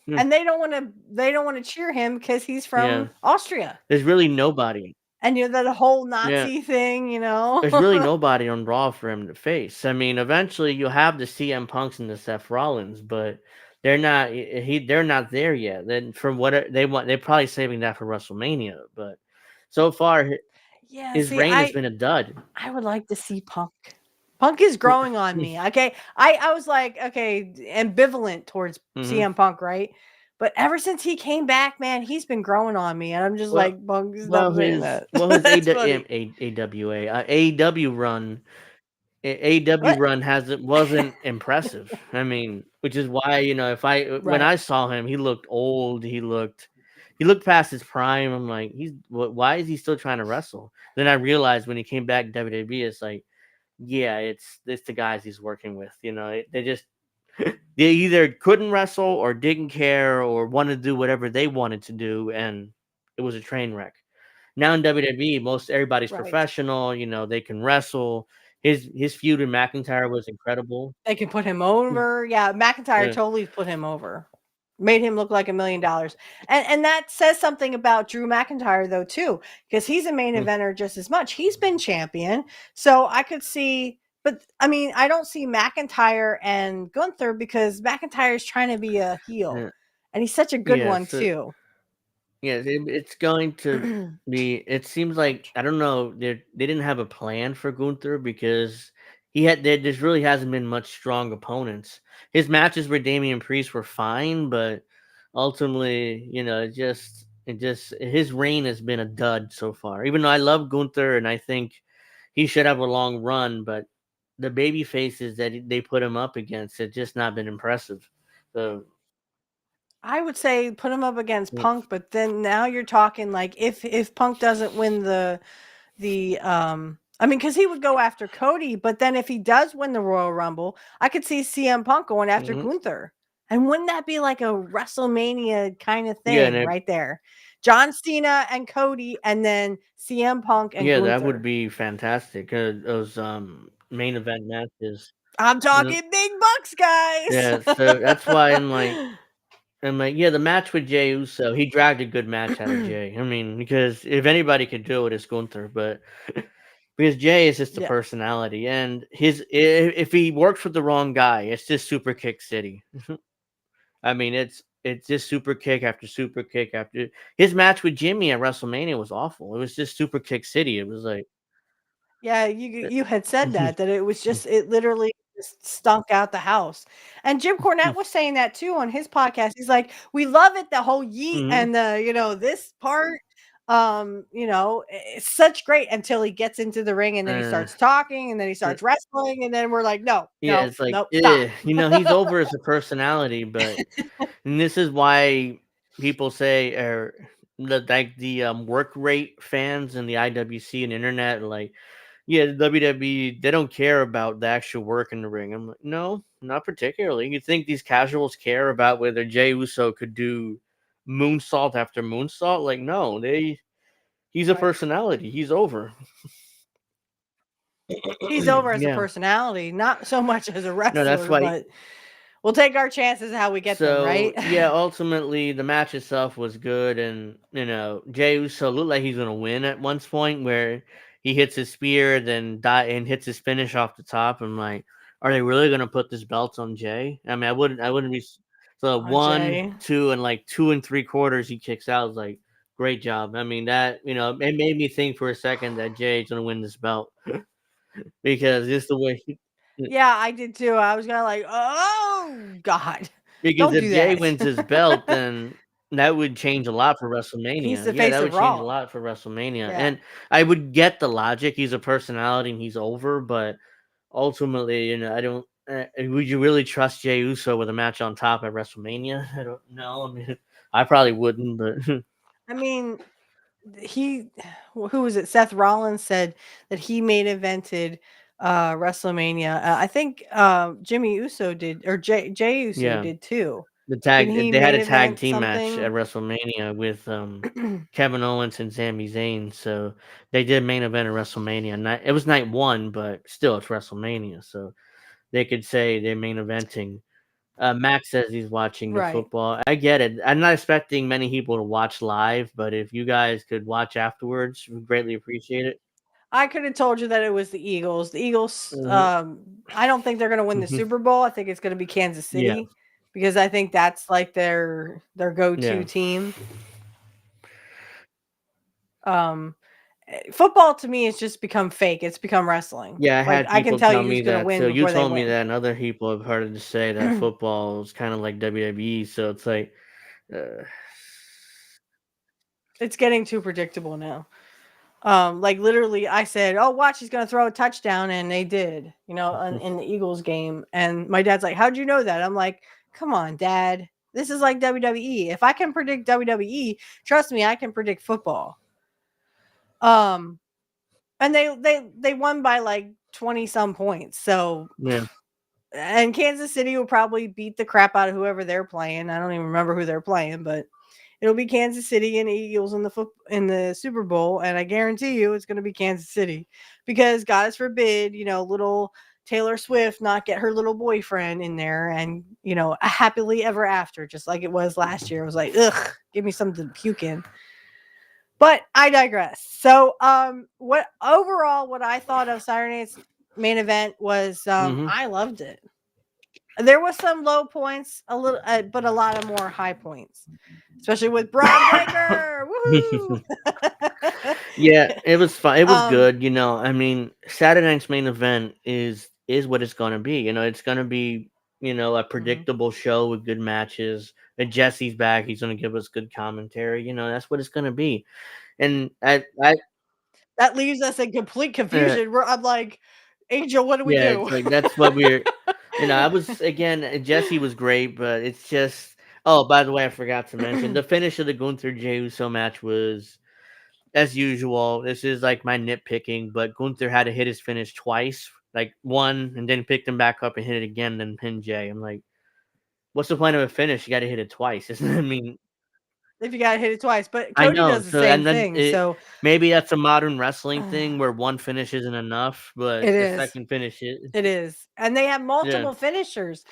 And they don't want to cheer him because he's from Austria. There's really nobody. And that whole Nazi thing, There's really nobody on Raw for him to face. I mean, eventually you'll have the CM Punks and the Seth Rollins, but they're not. They're not there yet. Then from what they want, they're probably saving that for WrestleMania. But so far, his reign has been a dud. I would like to see Punk. Punk is growing on me. Okay, I was like, okay, ambivalent towards CM Punk, right? But ever since he came back, man, he's been growing on me, and I'm just like, Punk is not saying that. His AEW run. AEW run wasn't impressive. I mean, which is why when I saw him, he looked old. He looked past his prime. I'm like, why is he still trying to wrestle? Then I realized when he came back to WWE, it's like, yeah, it's the guys he's working with. They either couldn't wrestle or didn't care or wanted to do whatever they wanted to do, and it was a train wreck. Now in WWE, everybody's professional. They can wrestle. His feud with McIntyre was incredible. They can put him over. Yeah, McIntyre totally put him over. Made him look like $1 million. And that says something about Drew McIntyre though too, because he's a main eventer just as much. He's been champion. So I could see, but I mean, I don't see McIntyre and Gunther because McIntyre's trying to be a heel. And he's such a good one too. Yeah, it's going to be. It seems like, I don't know. They didn't have a plan for Gunther because there just really hasn't been much strong opponents. His matches with Damian Priest were fine, but ultimately, his reign has been a dud so far. Even though I love Gunther and I think he should have a long run, but the baby faces that they put him up against have just not been impressive. So I would say put him up against Punk, but then now you're talking like if Punk doesn't win the I mean, because he would go after Cody, but then if he does win the Royal Rumble, I could see CM Punk going after Gunther. And wouldn't that be like a WrestleMania kind of thing right there? John Cena and Cody, and then CM Punk and Gunther. That would be fantastic. Those main event matches. I'm talking big bucks, guys. Yeah, so that's why I'm like, the match with Jey Uso, he dragged a good match out of Jey. I mean, because if anybody could do it, it's Gunther, but because Jey is just a personality, and if he works with the wrong guy, it's just super kick city. I mean, it's just super kick after super kick after. His match with Jimmy at WrestleMania was awful. It was just super kick city. It was like, yeah, you had said that it was just, it literally just stunk out the house. And Jim Cornette was saying that too on his podcast. He's like, we love it, the whole yeet and the this part. It's such great until he gets into the ring and then he starts talking and then he starts wrestling and then we're like, no, it's like, nope, stop. He's over as a personality, but and this is why people say, or the work rate fans and the IWC and internet are like, yeah, the WWE, they don't care about the actual work in the ring. I'm like, no, not particularly. You think these casuals care about whether Jey Uso could do moonsault after moonsault? Like, no, he's a personality. He's over. He's over as a personality, not so much as a wrestler, that's why, but we'll take our chances how we get them, right? Yeah, ultimately the match itself was good, and Jey Uso looked like he's gonna win at one point where he hits his spear, then and hits his finish off the top. I'm like, are they really gonna put this belt on Jey? I mean, I wouldn't be. So On 1, Jey. 2, and like 2 3/4 he kicks out. I was like, great job. I mean, that it made me think for a second that Jey's gonna win this belt because just the way he. Yeah, I did too. I was gonna like, oh God, Because don't if do Jey that. wins his belt, then that would change a lot for WrestleMania. He's the Yeah, face that of would change a Raw. lot for WrestleMania. Yeah. And I would get the logic. He's a personality and he's over, but ultimately, I don't. Would you really trust Jey Uso with a match on top at WrestleMania? I don't know. I mean, I probably wouldn't, but I mean, who was it? Seth Rollins said that he main evented WrestleMania. I think Jimmy Uso did, or Jey Uso did too. they had a tag team match something? at WrestleMania with Kevin Owens and Sami Zayn. So they did main event at WrestleMania. It was night 1, but still it's WrestleMania. So they could say they're main eventing. Max says he's watching the football. I get it. I'm not expecting many people to watch live, but if you guys could watch afterwards, we greatly appreciate it. I could have told you that it was the Eagles. The Eagles, I don't think they're going to win the Super Bowl. I think it's going to be Kansas City because I think that's like their go-to team. Football to me has just become fake. It's become wrestling. Yeah, I had I can people tell tell you me who's going to that. win So you before they told me win. that, and other people have heard to say that football is kind of like WWE. So it's like, it's getting too predictable now. Like literally, I said, "Oh, watch, he's going to throw a touchdown," and they did. In the Eagles game, and my dad's like, "How'd you know that?" I'm like, "Come on, Dad. This is like WWE. If I can predict WWE, trust me, I can predict football." And they won by like 20 some points. So yeah. And Kansas City will probably beat the crap out of whoever they're playing. I don't even remember who they're playing, but it'll be Kansas City and Eagles in the Super Bowl, and I guarantee you it's going to be Kansas City because God forbid, little Taylor Swift not get her little boyfriend in there and, a happily ever after, just like it was last year. It was like, ugh, give me something to puke in. But I digress. So, what I thought of Saturday night's main event was, I loved it. There was some low points, a little, but a lot of more high points, especially with Braun Breaker. Woohoo! Yeah, it was fun. It was good. I mean, Saturday night's main event is what it's gonna be. It's gonna be a predictable show with good matches. And Jesse's back. He's gonna give us good commentary. That's what it's gonna be. And that leaves us in complete confusion. Where I'm like, Angel, what do we do? It's like that's what we're. I was again. Jesse was great, but it's just. Oh, by the way, I forgot to mention the finish of the Gunther Jey Uso match was, as usual. This is like my nitpicking, but Gunther had to hit his finish twice, like one, and then picked him back up and hit it again, then pin Jay. I'm like, what's the point of a finish? You got to hit it twice. I mean, if you got to hit it twice, but I Cody know. does the So same and then thing. So maybe that's a modern wrestling thing where one finish isn't enough, but it the is. second finish is. It is, and they have multiple finishers,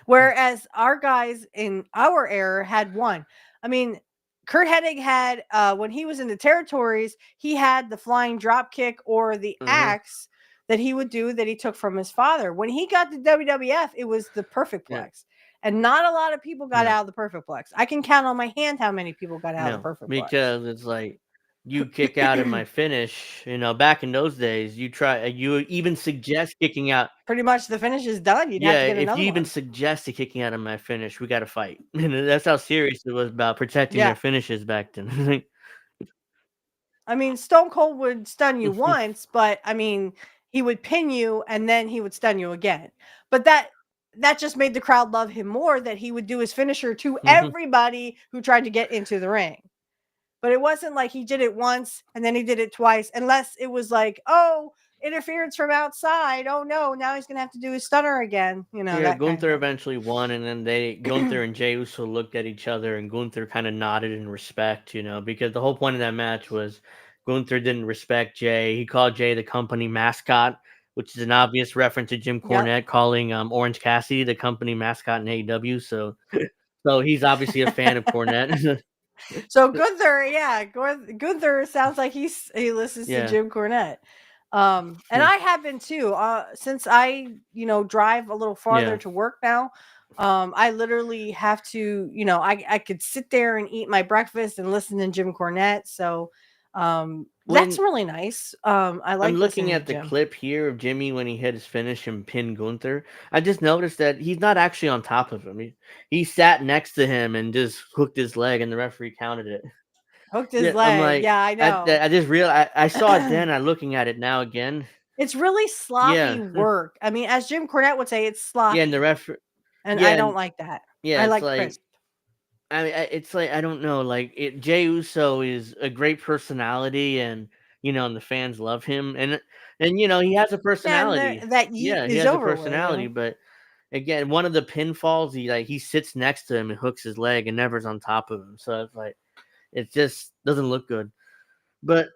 whereas our guys in our era had one. I mean, Kurt Hennig had when he was in the territories, he had the flying drop kick or the axe that he would do that he took from his father. When he got to WWF, it was the perfect plex. And not a lot of people got out of the perfect plex. I can count on my hand how many people got out of the perfect plex. Because it's like you kick out of my finish. Back in those days, you even suggest kicking out. Pretty much the finish is done. You'd have to get if you even one. suggest kicking out of my finish, we got to fight. That's how serious it was about protecting their finishes back then. I mean, Stone Cold would stun you once, but I mean, he would pin you and then he would stun you again. But that just made the crowd love him more, that he would do his finisher to everybody who tried to get into the ring. But it wasn't like he did it once and then he did it twice, unless it was like, oh, interference from outside. Oh no, now he's gonna have to do his stunner again. Gunther eventually won, and then Gunther and Jey Uso looked at each other, and Gunther kind of nodded in respect, because the whole point of that match was Gunther didn't respect Jay. He called Jay the company mascot, which is an obvious reference to Jim Cornette calling Orange Cassidy the company mascot in AEW. So he's obviously a fan of Cornette. So Gunther sounds like he listens to Jim Cornette. And I have been too. Since I, drive a little farther to work now, I literally have to, I could sit there and eat my breakfast and listen to Jim Cornette. So that's really nice. I like. I'm looking at the clip here of Jimmy when he hit his finish and pinned Gunther. I just noticed that he's not actually on top of him. He sat next to him and just hooked his leg, and the referee counted it. Hooked his leg. I'm like, I know. I just realized. I saw it then. I'm looking at it now again. It's really sloppy work. I mean, as Jim Cornette would say, it's sloppy. Yeah, and the referee. And I don't like that. Yeah, I like crisp. I mean, it's like, I don't know. Like, Jey Uso is a great personality, and and the fans love him, and he has a personality. He has a personality. But again, one of the pinfalls, he sits next to him and hooks his leg and never's on top of him. So it's like, it just doesn't look good. But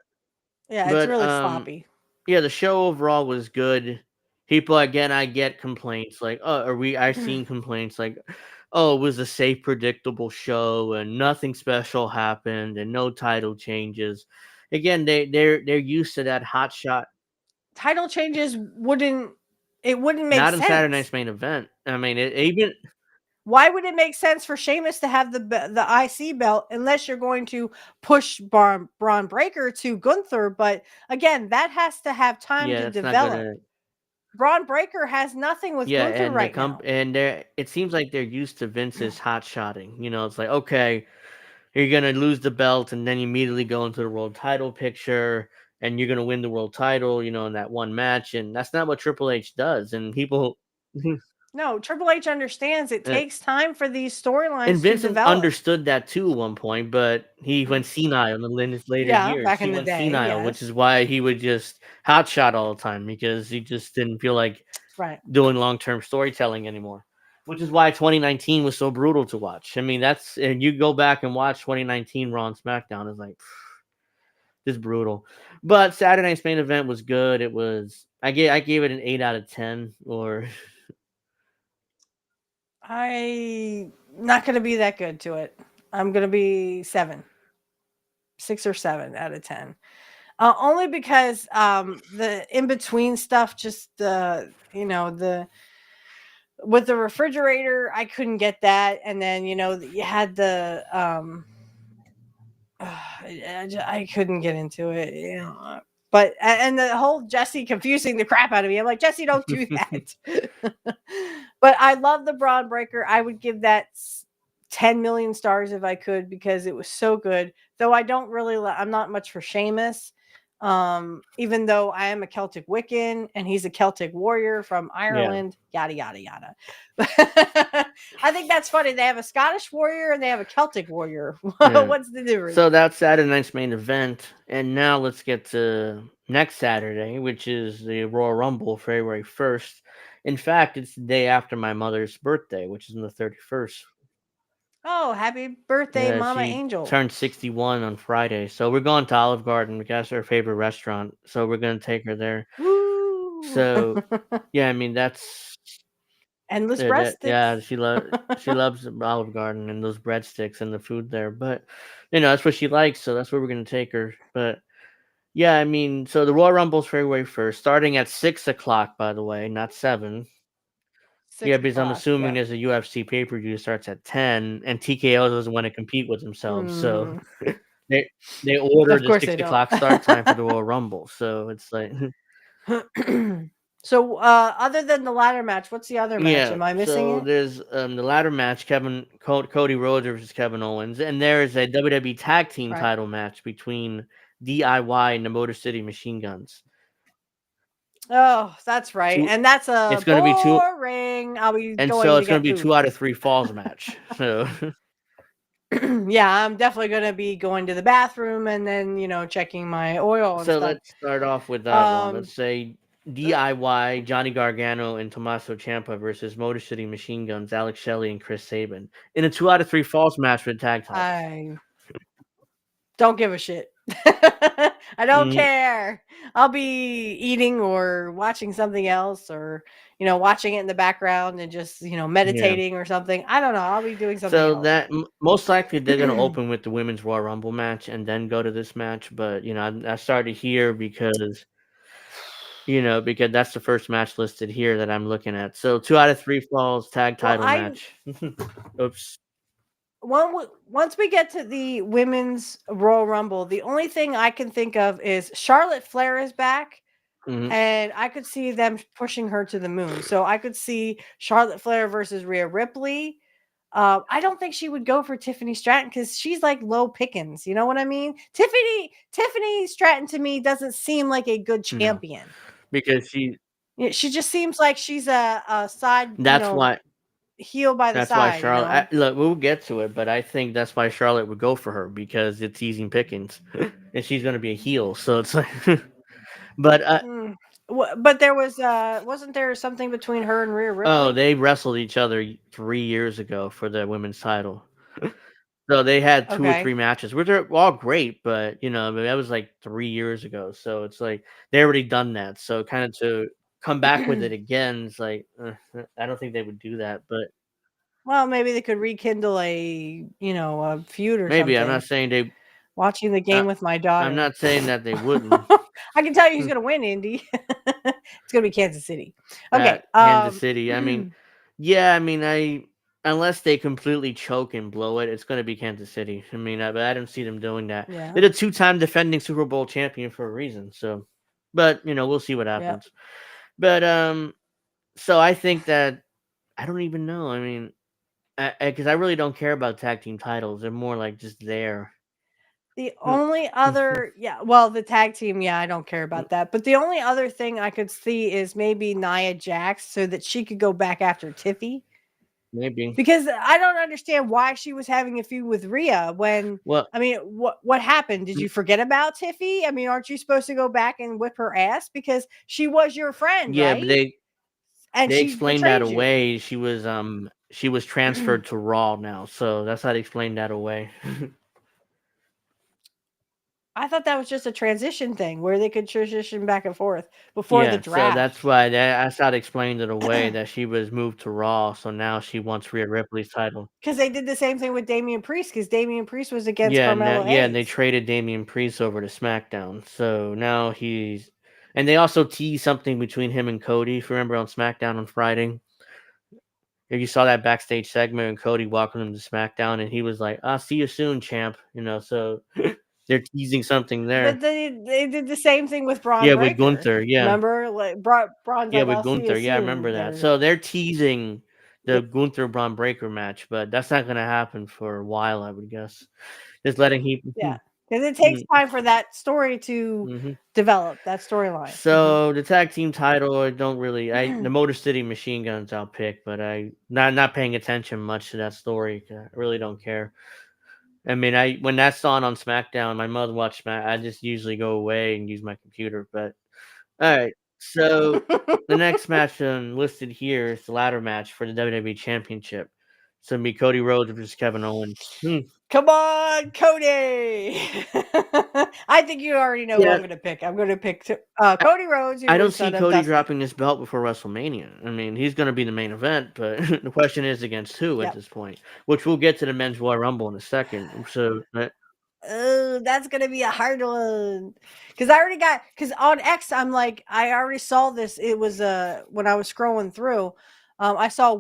it's really sloppy. Yeah, the show overall was good. People, again, I get complaints like, oh, I've seen complaints like, oh, it was a safe, predictable show and nothing special happened and no title changes. Again, they're used to that hot shot. Title changes wouldn't make sense. Not in Saturday Night's Main Event. I mean, even. Why would it make sense for Sheamus to have the IC belt unless you're going to push Braun Breaker to Gunther? But again, that has to have time to develop. Braun Breaker has nothing with Gunther and right now. And it seems like they're used to Vince's hot shotting. It's like, okay, you're gonna lose the belt and then you immediately go into the world title picture and you're gonna win the world title, in that one match. And that's not what Triple H does. And people. No, Triple H understands it takes time for these storylines and Vincent to develop. Understood that too at one point, but he went senile in his later years. Back in the day, senile, which is why he would just hotshot all the time, because he just didn't feel like doing long-term storytelling anymore. Which is why 2019 was so brutal to watch. I mean, and you go back and watch 2019 Raw and SmackDown, it's like, just brutal. But Saturday night's main event was good. It was I gave it an 8 out of 10. Or I not gonna be that good to it. I'm gonna be 7, 6 or 7 out of 10. Only because the in between stuff, just the with the refrigerator, I couldn't get that, and then you had the I couldn't get into it, but and the whole Jesse confusing the crap out of me. I'm like, Jesse, don't do that. But I love the Braun Breaker. I would give that 10 million stars if I could, because it was so good. Though I don't really, I'm not much for Sheamus. Even though I am a Celtic Wiccan and he's a Celtic warrior from Ireland, yada yada yada. I think that's funny. They have a Scottish warrior and they have a Celtic warrior. What's the difference? So that's Saturday night's main event, and now let's get to next Saturday, which is the Royal Rumble, February 1st. In fact, it's the day after my mother's birthday, which is on the 31st. Oh, happy birthday, Mama she Angel. turned 61 on Friday. So we're going to Olive Garden. That's her favorite restaurant. So we're going to take her there. Woo! So, yeah, I mean, that's endless breadsticks. Yeah, she loves Olive Garden and those breadsticks and the food there. But, that's what she likes. So that's where we're going to take her. But, yeah, I mean, so the Royal Rumble's February 1st, starting at 6 o'clock, by the way, not 7. Yeah, because I'm assuming there's a UFC pay-per-view starts at 10, and TKO doesn't want to compete with themselves, so they ordered the 6 o'clock start time for the Royal Rumble. So it's like, so other than the ladder match, what's the other match? Am I missing it? There's the ladder match, Cody Rhodes versus Kevin Owens, and there's a WWE Tag Team title match between DIY and the Motor City Machine Guns. Oh, that's right, and that's it's going to be boring. I'll be and going so to it's going to be food. 2 out of 3 falls match. So yeah, I'm definitely going to be going to the bathroom and then checking my oil. And so stuff. Let's start off with that one. Let's say DIY, Johnny Gargano and Tommaso Ciampa versus Motor City Machine Guns, Alex Shelley and Chris Sabin in a 2 out of 3 falls match for the tag titles. I don't give a shit. I don't care. I'll be eating or watching something else, or watching it in the background and just meditating or something. I don't know. I'll be doing something else. So that most likely they're going to open with the Women's Royal Rumble match and then go to this match. But I started here because because that's the first match listed here that I'm looking at. So 2 out of 3 falls tag title match. Oops. Once we get to the Women's Royal Rumble, the only thing I can think of is Charlotte Flair is back, and I could see them pushing her to the moon. So I could see Charlotte Flair versus Rhea Ripley. I don't think she would go for Tiffany Stratton because she's like low pickings. You know what I mean? Tiffany Stratton to me doesn't seem like a good champion. No, because she just seems like she's a side. That's why. Heel by the side. That's why Charlotte. Look, we'll get to it, but I think that's why Charlotte would go for her, because it's easy pickings, and she's going to be a heel. So it's like, but there wasn't there something between her and Rhea Ripley? Oh, they wrestled each other 3 years ago for the women's title. So they had 2 or 3 matches, which are all great, but that was like 3 years ago. So it's like they already done that. So kind of to come back with it again, it's like I don't think they would do that. But well, maybe they could rekindle a a feud or maybe something. I'm not saying they. Watching the game with my daughter. I'm not saying that they wouldn't. I can tell you who's going to win, Indy. It's going to be Kansas City. Okay, Kansas City. I mean, yeah. I mean, unless they completely choke and blow it, it's going to be Kansas City. I mean, I don't see them doing that. Yeah. They're a 2-time defending Super Bowl champion for a reason. So, but we'll see what happens. Yep. But so I think that I don't even know. I mean, because I really don't care about tag team titles. They're more like just there. The only other, the tag team, I don't care about that. But the only other thing I could see is maybe Nia Jax, so that she could go back after Tiffy. Maybe. Because I don't understand why she was having a feud with Rhea when, I mean, what happened? Did you forget about Tiffy? I mean, aren't you supposed to go back and whip her ass? Because she was your friend, right? But they explained that away. She was transferred to Raw now. So that's how they explained that away. I thought that was just a transition thing where they could transition back and forth before the Yeah, so that's draft. why that's how they explained it away that she was moved to Raw, so now she wants Rhea Ripley's title. Because they did the same thing with Damian Priest, because Damian Priest was against Yeah, Carmelo and they Hayes. traded Damian Priest over to SmackDown, so now and they also teased something between him and Cody. If you remember on SmackDown on Friday, if you saw that backstage segment and Cody welcomed him to SmackDown, and he was like, "I'll see you soon, champ." So they're teasing something there. But they did the same thing with Braun Yeah, with Breaker. Gunther. Yeah, Remember? Like Braun's yeah, like, with "I'll see you Gunther. Yeah, I remember soon." that. There. So they're teasing Yeah. the Gunther Braun Breaker match, but that's not gonna happen for a while, I would guess. Just letting he. Yeah. Because it takes time for that story to Mm-hmm. develop, that storyline. So the tag team title, I don't really. The Motor City Machine Guns I'll pick, but I not paying attention much to that story. I really don't care. I mean, when that's on SmackDown, my mother watched Smack. I just usually go away and use my computer. But all right, so the next match listed here is the ladder match for the WWE Championship. So it'll be Cody Rhodes versus Kevin Owens. Come on, Cody! I think you already know who Yeah. I'm going to pick. I'm going to pick Cody Rhodes. I don't see Cody dropping this belt before WrestleMania. I mean, he's going to be the main event, but the question is against who at this point, which we'll get to the Men's Royal Rumble in a second. So, oh, that's going to be a hard one. Because on X, I'm like, I already saw this. It was when I was scrolling through, I saw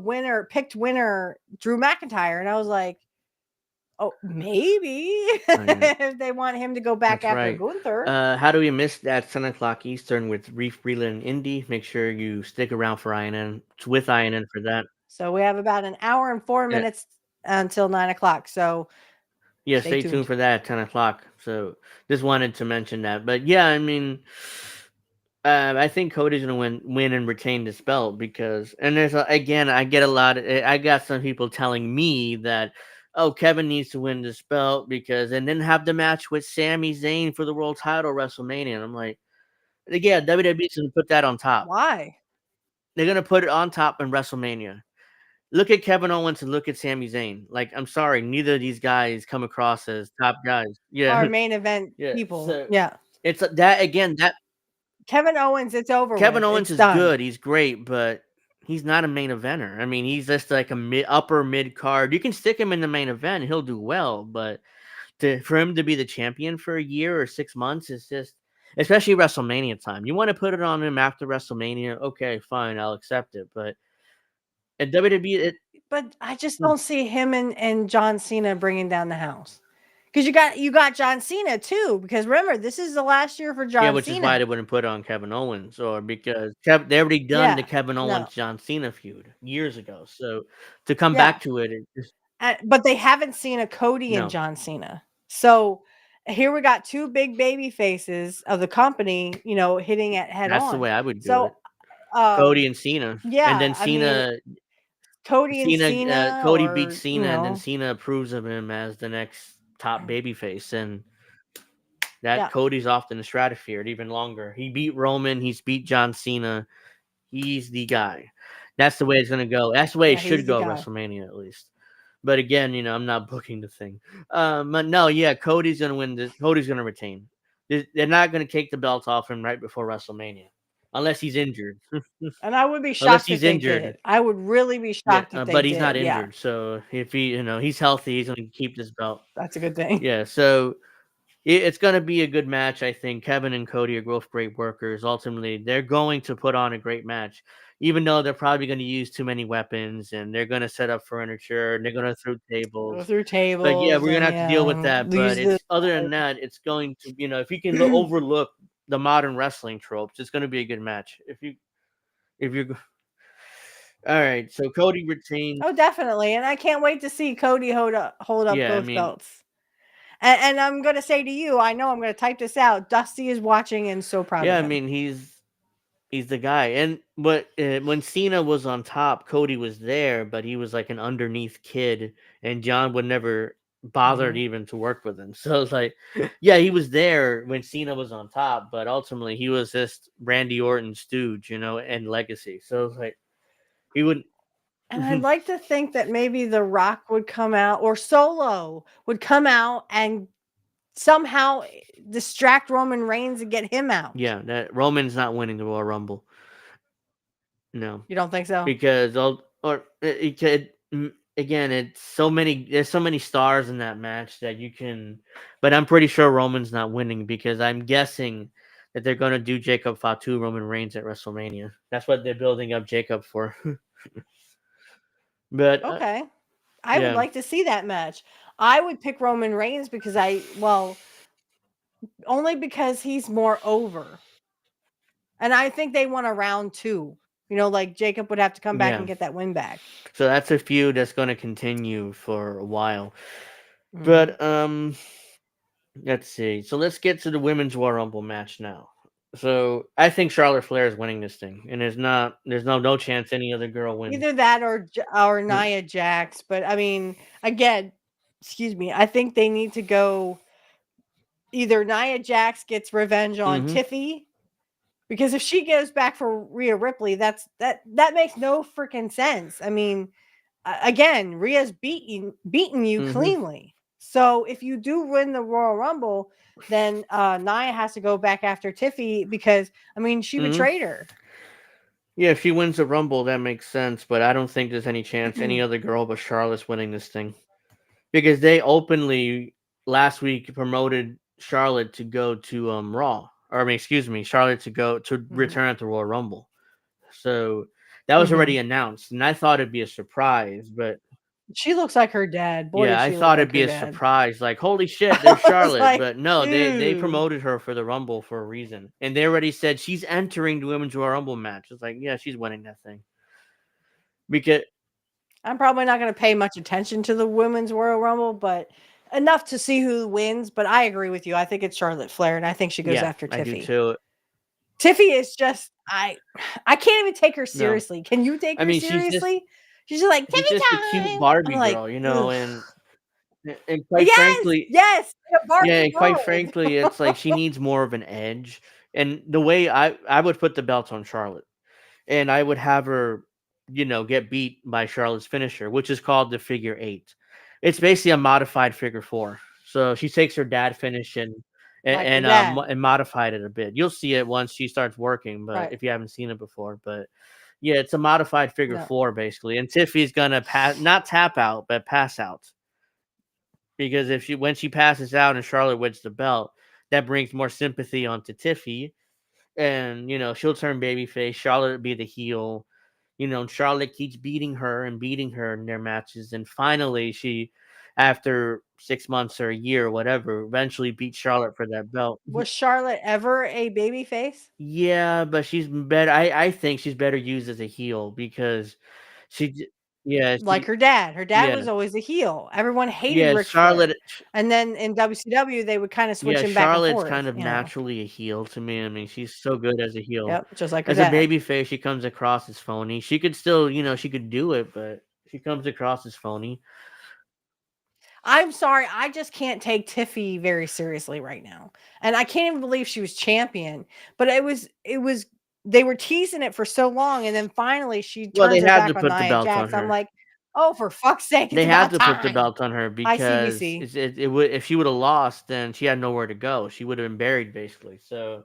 picked winner Drew McIntyre, and I was like, oh, maybe if they want him to go back after Gunther. How do we miss that 10 o'clock Eastern with Reef Breland and Indy? Make sure you stick around for INN. It's with INN for that. So we have about an hour and 4 minutes until 9 o'clock. So yeah, stay tuned for that at 10 o'clock. So just wanted to mention that. But yeah, I mean, I think Cody's gonna win and retain this belt because, and there's again, I got some people telling me that, oh, Kevin needs to win this belt because, and then have the match with Sami Zayn for the world title WrestleMania. And I'm like, yeah, WWE's gonna put that on top. Why? They're gonna put it on top in WrestleMania. Look at Kevin Owens and look at Sami Zayn. Like, I'm sorry, neither of these guys come across as top guys. Yeah, Our main event people. So yeah, it's that again. That Kevin Owens, it's over. Kevin with. Owens it's is done. good. He's great, but he's not a main eventer. I mean, he's just like a upper mid card. You can stick him in the main event; he'll do well. But for him to be the champion for a year or 6 months is just, especially WrestleMania time. You want to put it on him after WrestleMania? Okay, fine, I'll accept it. But at WWE, but I just don't see him and John Cena bringing down the house. Because you got John Cena too. Because remember, this is the last year for John Cena. Yeah, which is why they wouldn't put it on Kevin Owens, or because they already done the Kevin Owens John Cena feud years ago. So to come back to it, but they haven't seen a Cody and John Cena. So here we got two big baby faces of the company, hitting it head on. That's the way I would do it. Cody and Cena. Yeah, and then Cena. Cody and Cena. Cody beats Cena, and then Cena approves of him as the next top babyface, and that Cody's off in the stratosphere even longer. He beat Roman. He's beat John Cena. He's the guy. That's the way it's gonna go. That's the way it should go. WrestleMania at least. But again, I'm not booking the thing. But no, yeah, Cody's gonna win this. Cody's gonna retain. They're not gonna take the belt off him right before WrestleMania, unless he's injured. And I would be shocked if he's injured. I would really be shocked if they but he's not injured. So if he's healthy, he's gonna keep this belt. That's a good thing. Yeah. So it's going to be a good match, I think. Kevin and Cody are both great workers. Ultimately, they're going to put on a great match, even though they're probably going to use too many weapons and they're going to set up furniture and they're going to throw tables. But yeah, we're going to have to deal with that. But other than that, it's going to, if you can overlook the modern wrestling tropes, it's going to be a good match. If you're all right, so Cody retains. Oh, definitely, and I can't wait to see Cody hold up both belts. And I'm going to say to you, I know I'm going to type this out. Dusty is watching and so proud of him. Yeah, I mean, he's the guy. And when Cena was on top, Cody was there, but he was like an underneath kid, and John would never bothered even to work with him. So it's like, yeah, he was there when Cena was on top, but ultimately he was just Randy Orton's stooge, and legacy. So it's like he would. And I'd like to think that maybe The Rock would come out or Solo would come out and somehow distract Roman Reigns and get him out. Yeah, that Roman's not winning the Royal Rumble. No, You don't think so? because it could again. It's so many. There's so many stars in that match that you can. But I'm pretty sure Roman's not winning because I'm guessing that they're going to do Jacob Fatu Roman Reigns at WrestleMania. That's what they're building up Jacob for. But Okay. I would yeah, like to see that match. I would pick Roman Reigns because only because he's more over. And I think they want a round 2. You know, like Jacob would have to come back yeah. and get that win back. So that's a feud that's going to continue for a while. Mhm. But let's see. So let's get to the women's Royal Rumble match now. So I think Charlotte Flair is winning this thing, and there's no chance any other girl wins. Either that or Nia Jax, but I mean, again, excuse me, I think they need to go either Nia Jax gets revenge on Tiffy, because if she goes back for Rhea Ripley, that makes no freaking sense. I mean, again, Rhea's beaten you cleanly. So if you do win the Royal Rumble, then Nia has to go back after Tiffy because I mean she betrayed her. Yeah, if she wins the Rumble, that makes sense. But I don't think there's any chance any other girl but Charlotte's winning this thing, because they openly last week promoted Charlotte to go to Raw, or I mean, excuse me, Charlotte to go to return at the Royal Rumble. So that was already announced, and I thought it'd be a surprise, but She looks like her dad. Boy, yeah, does I she look thought like it'd be her a dad. surprise. Like, holy shit, there's Charlotte. like, But no, they dude. promoted her for the Rumble for a reason. And they already said she's entering the Women's Royal Rumble match. It's like, yeah, she's winning that thing. Because I'm probably not going to pay much attention to the Women's Royal Rumble, but enough to see who wins. But I agree with you. I think it's Charlotte Flair, and I think she goes yeah, after I do Tiffy. too. Tiffy is just I can't even take her seriously. Can you take her seriously? She's just like Tiffy She's just time. a cute Barbie I'm like, girl, you know, ugh. and quite frankly, yes, a Barbie yeah, and quite world. frankly, it's like she needs more of an edge. And the way I would put the belt on Charlotte, and I would have her, you know, get beat by Charlotte's finisher, which is called the figure 8. It's basically a modified figure 4. So she takes her dad finish Like her dad. and modified it a bit. You'll see it once she starts working, but Right. if you haven't seen it before, but yeah, it's a modified figure 4 basically. And Tiffy's gonna not tap out, but pass out. Because when she passes out and Charlotte wins the belt, that brings more sympathy onto Tiffy, and you know she'll turn babyface. Charlotte will be the heel. You know, Charlotte keeps beating her in their matches, and finally she, after 6 months or a year or whatever, eventually beat Charlotte for that belt. Was Charlotte ever a babyface? Yeah, but she's better. I think she's better used as a heel because yeah, Like her dad. Her dad yeah, was always a heel. Everyone hated yeah, Ric Flair. Charlotte. And then in WCW, they would kind of switch Yeah, him back and Charlotte's forth. kind of You know? naturally a heel to me. I mean, she's so good as a heel. Yep, just like her As a dad. babyface, she comes across as phony. She could still, you know, she could do it, but she comes across as phony. I'm sorry, I just can't take Tiffy very seriously right now. And I can't even believe she was champion. But it was they were teasing it for so long, and then finally she Well, turns they her had to back on put the Nia belt on Jax. I'm her. like, oh, for fuck's sake, it's They had about to put the time. belt on her Hi, because CBC. it would, if she would have lost, then she had nowhere to go. She would have been buried basically. So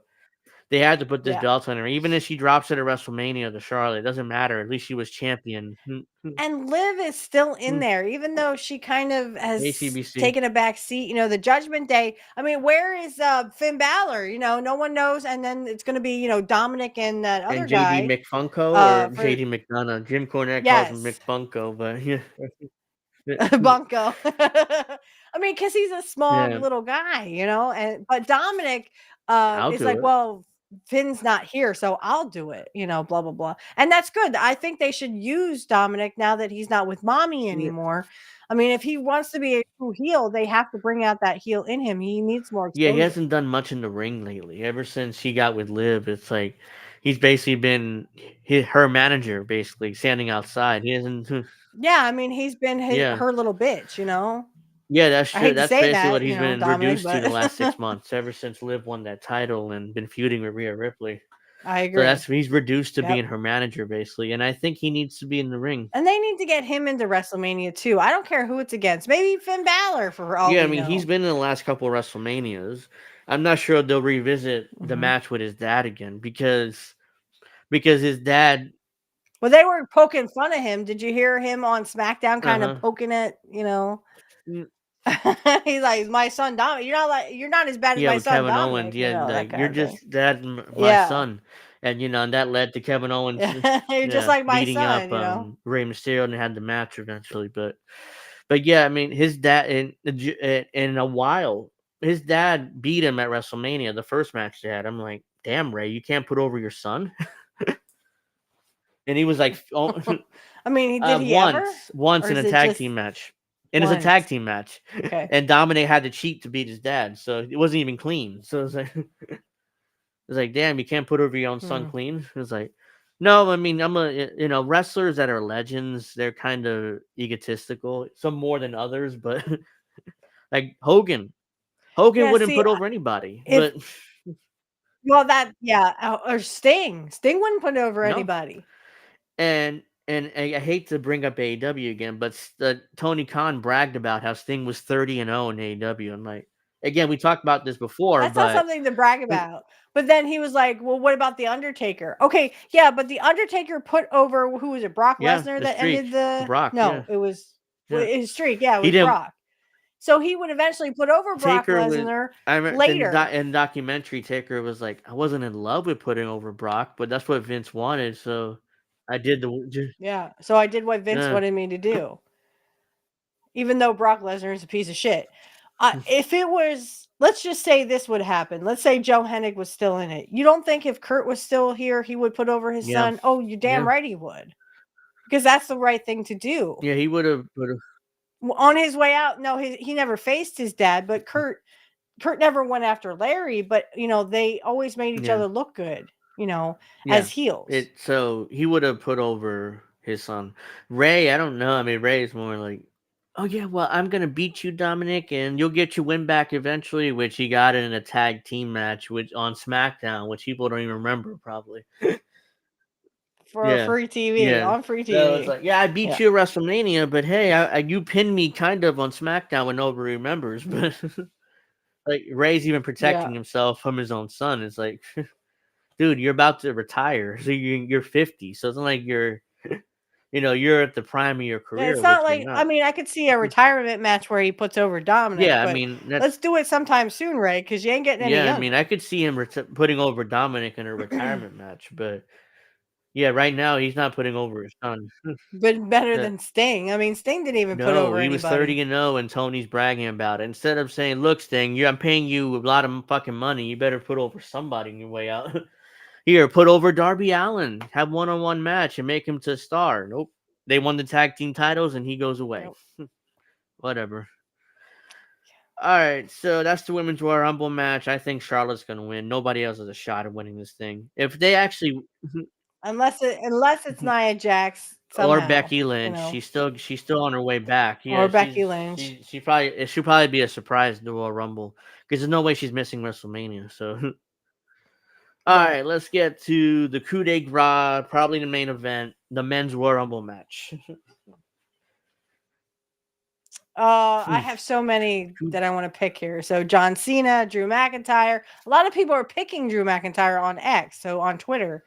they had to put this Yeah. belt on her. Even if she drops it at WrestleMania to Charlotte, it doesn't matter. At least she was champion. And Liv is still in there, even though she kind of has ACBC. taken a back seat. You know, the Judgment Day. I mean, where is Finn Balor? You know, no one knows. And then it's going to be, you know, Dominic and that other And guy. JD McFunko or For JD McDonough. Jim Cornette calls him yes, McFunko, but yeah. Bunko. I mean, because he's a small Yeah, little guy, you know. But Dominic I'll is do like, it. well, Finn's not here, so I'll do it, you know, blah blah blah. And that's good. I think they should use Dominic now that he's not with mommy anymore. I mean, if he wants to be a true heel, they have to bring out that heel in him. He needs more Yeah, he exposure. hasn't done much in the ring lately. Ever since he got with Liv, it's like he's basically been her manager, basically standing outside. He hasn't. Yeah, I mean, he's been Yeah, her little bitch, you know. yeah, that's I true. hate to That's say basically what that, he's you know, been Dominic, reduced to but the last 6 months. Ever since Liv won that title and been feuding with Rhea Ripley. I agree. He's reduced to being her manager basically, and I think he needs to be in the ring. And they need to get him into WrestleMania too. I don't care who it's against. Maybe Finn Balor for all Yeah, I we mean know. he's been in the last couple of WrestleManias. I'm not sure they'll revisit the match with his dad again because his dad. Well, they were poking fun of him. Did you hear him on SmackDown kind of poking it? You know, he's like, "My son Dominic. You're not as bad as my son Kevin Dominic." Owens. You know, Like that you're kind of just thing. dad, my son, and and that led to Kevin Owens. You're just like my beating son. up You know, Rey Mysterio, and they had the match eventually. But yeah, I mean his dad in a while. His dad beat him at WrestleMania, the first match they had. I'm like, damn, Ray, you can't put over your son. And he was like, oh, I mean, did he once in a tag team match. And it's a tag team match. Okay. And Dominic had to cheat to beat his dad, so it wasn't even clean. So it was like, damn, you can't put over your own son clean. It was like, no, I mean, wrestlers that are legends, they're kind of egotistical, some more than others, but like Hogan wouldn't put over anybody. But or Sting wouldn't put over anybody. And I hate to bring up AEW again, but Tony Khan bragged about how Sting was 30-0 in AEW. I'm like, again, we talked about this before. That's not something to brag about. But then he was like, "Well, what about the Undertaker?" Okay, yeah, but the Undertaker put over who was it? Brock Lesnar that ended the Brock. No, it was his streak. Yeah, it was Brock. So he would eventually put over Brock Lesnar later. In documentary, Taker was like, I wasn't in love with putting over Brock, but that's what Vince wanted, so I did so I did what Vince wanted me to do. Even though Brock Lesnar is a piece of shit. If it was, let's just say this would happen. Let's say Joe Hennig was still in it. You don't think if Kurt was still here, he would put over his son? Oh, you're damn right he would. Because that's the right thing to do. Yeah, he would have. On his way out, no, he never faced his dad, but Kurt never went after Larry, but they always made each other look good, as heels. So he would have put over his son. Ray, I don't know. I mean, Ray is more like, oh yeah, well, I'm gonna beat you, Dominic, and you'll get your win back eventually, which he got in a tag team match on SmackDown, which people don't even remember probably. For free TV, on free TV. So it's like, I beat you at WrestleMania, but hey, you pinned me kind of on SmackDown when nobody remembers. But like Ray's even protecting himself from his own son. It's like, dude, you're about to retire, so you're 50. So it's not like you're at the prime of your career. It's not like I mean, I could see a retirement match where he puts over Dominic. Yeah, I mean, let's do it sometime soon, Ray, because you ain't getting any younger. I mean, I could see him putting over Dominic in a retirement match, but. Yeah, right now he's not putting over his son. But better than Sting. I mean, Sting didn't even put over anybody. He was 30-0, and Tony's bragging about it. Instead of saying, "Look, Sting, I'm paying you a lot of fucking money. You better put over somebody on your way out." Here, put over Darby Allin. Have one-on-one match and make him to a star. Nope. They won the tag team titles, and he goes away. Nope. Whatever. All right, so that's the Women's Royal Rumble match. I think Charlotte's gonna win. Nobody else has a shot at winning this thing. If they actually. Unless it's Nia Jax somehow, or Becky Lynch, she's still on her way back. Yeah, or Becky Lynch. She'll probably be a surprise in the Royal Rumble because there's no way she's missing WrestleMania. So, all right, let's get to the coup de grace, probably the main event, the Men's Royal Rumble match. I have so many that I want to pick here. So John Cena, Drew McIntyre. A lot of people are picking Drew McIntyre on X, so on Twitter.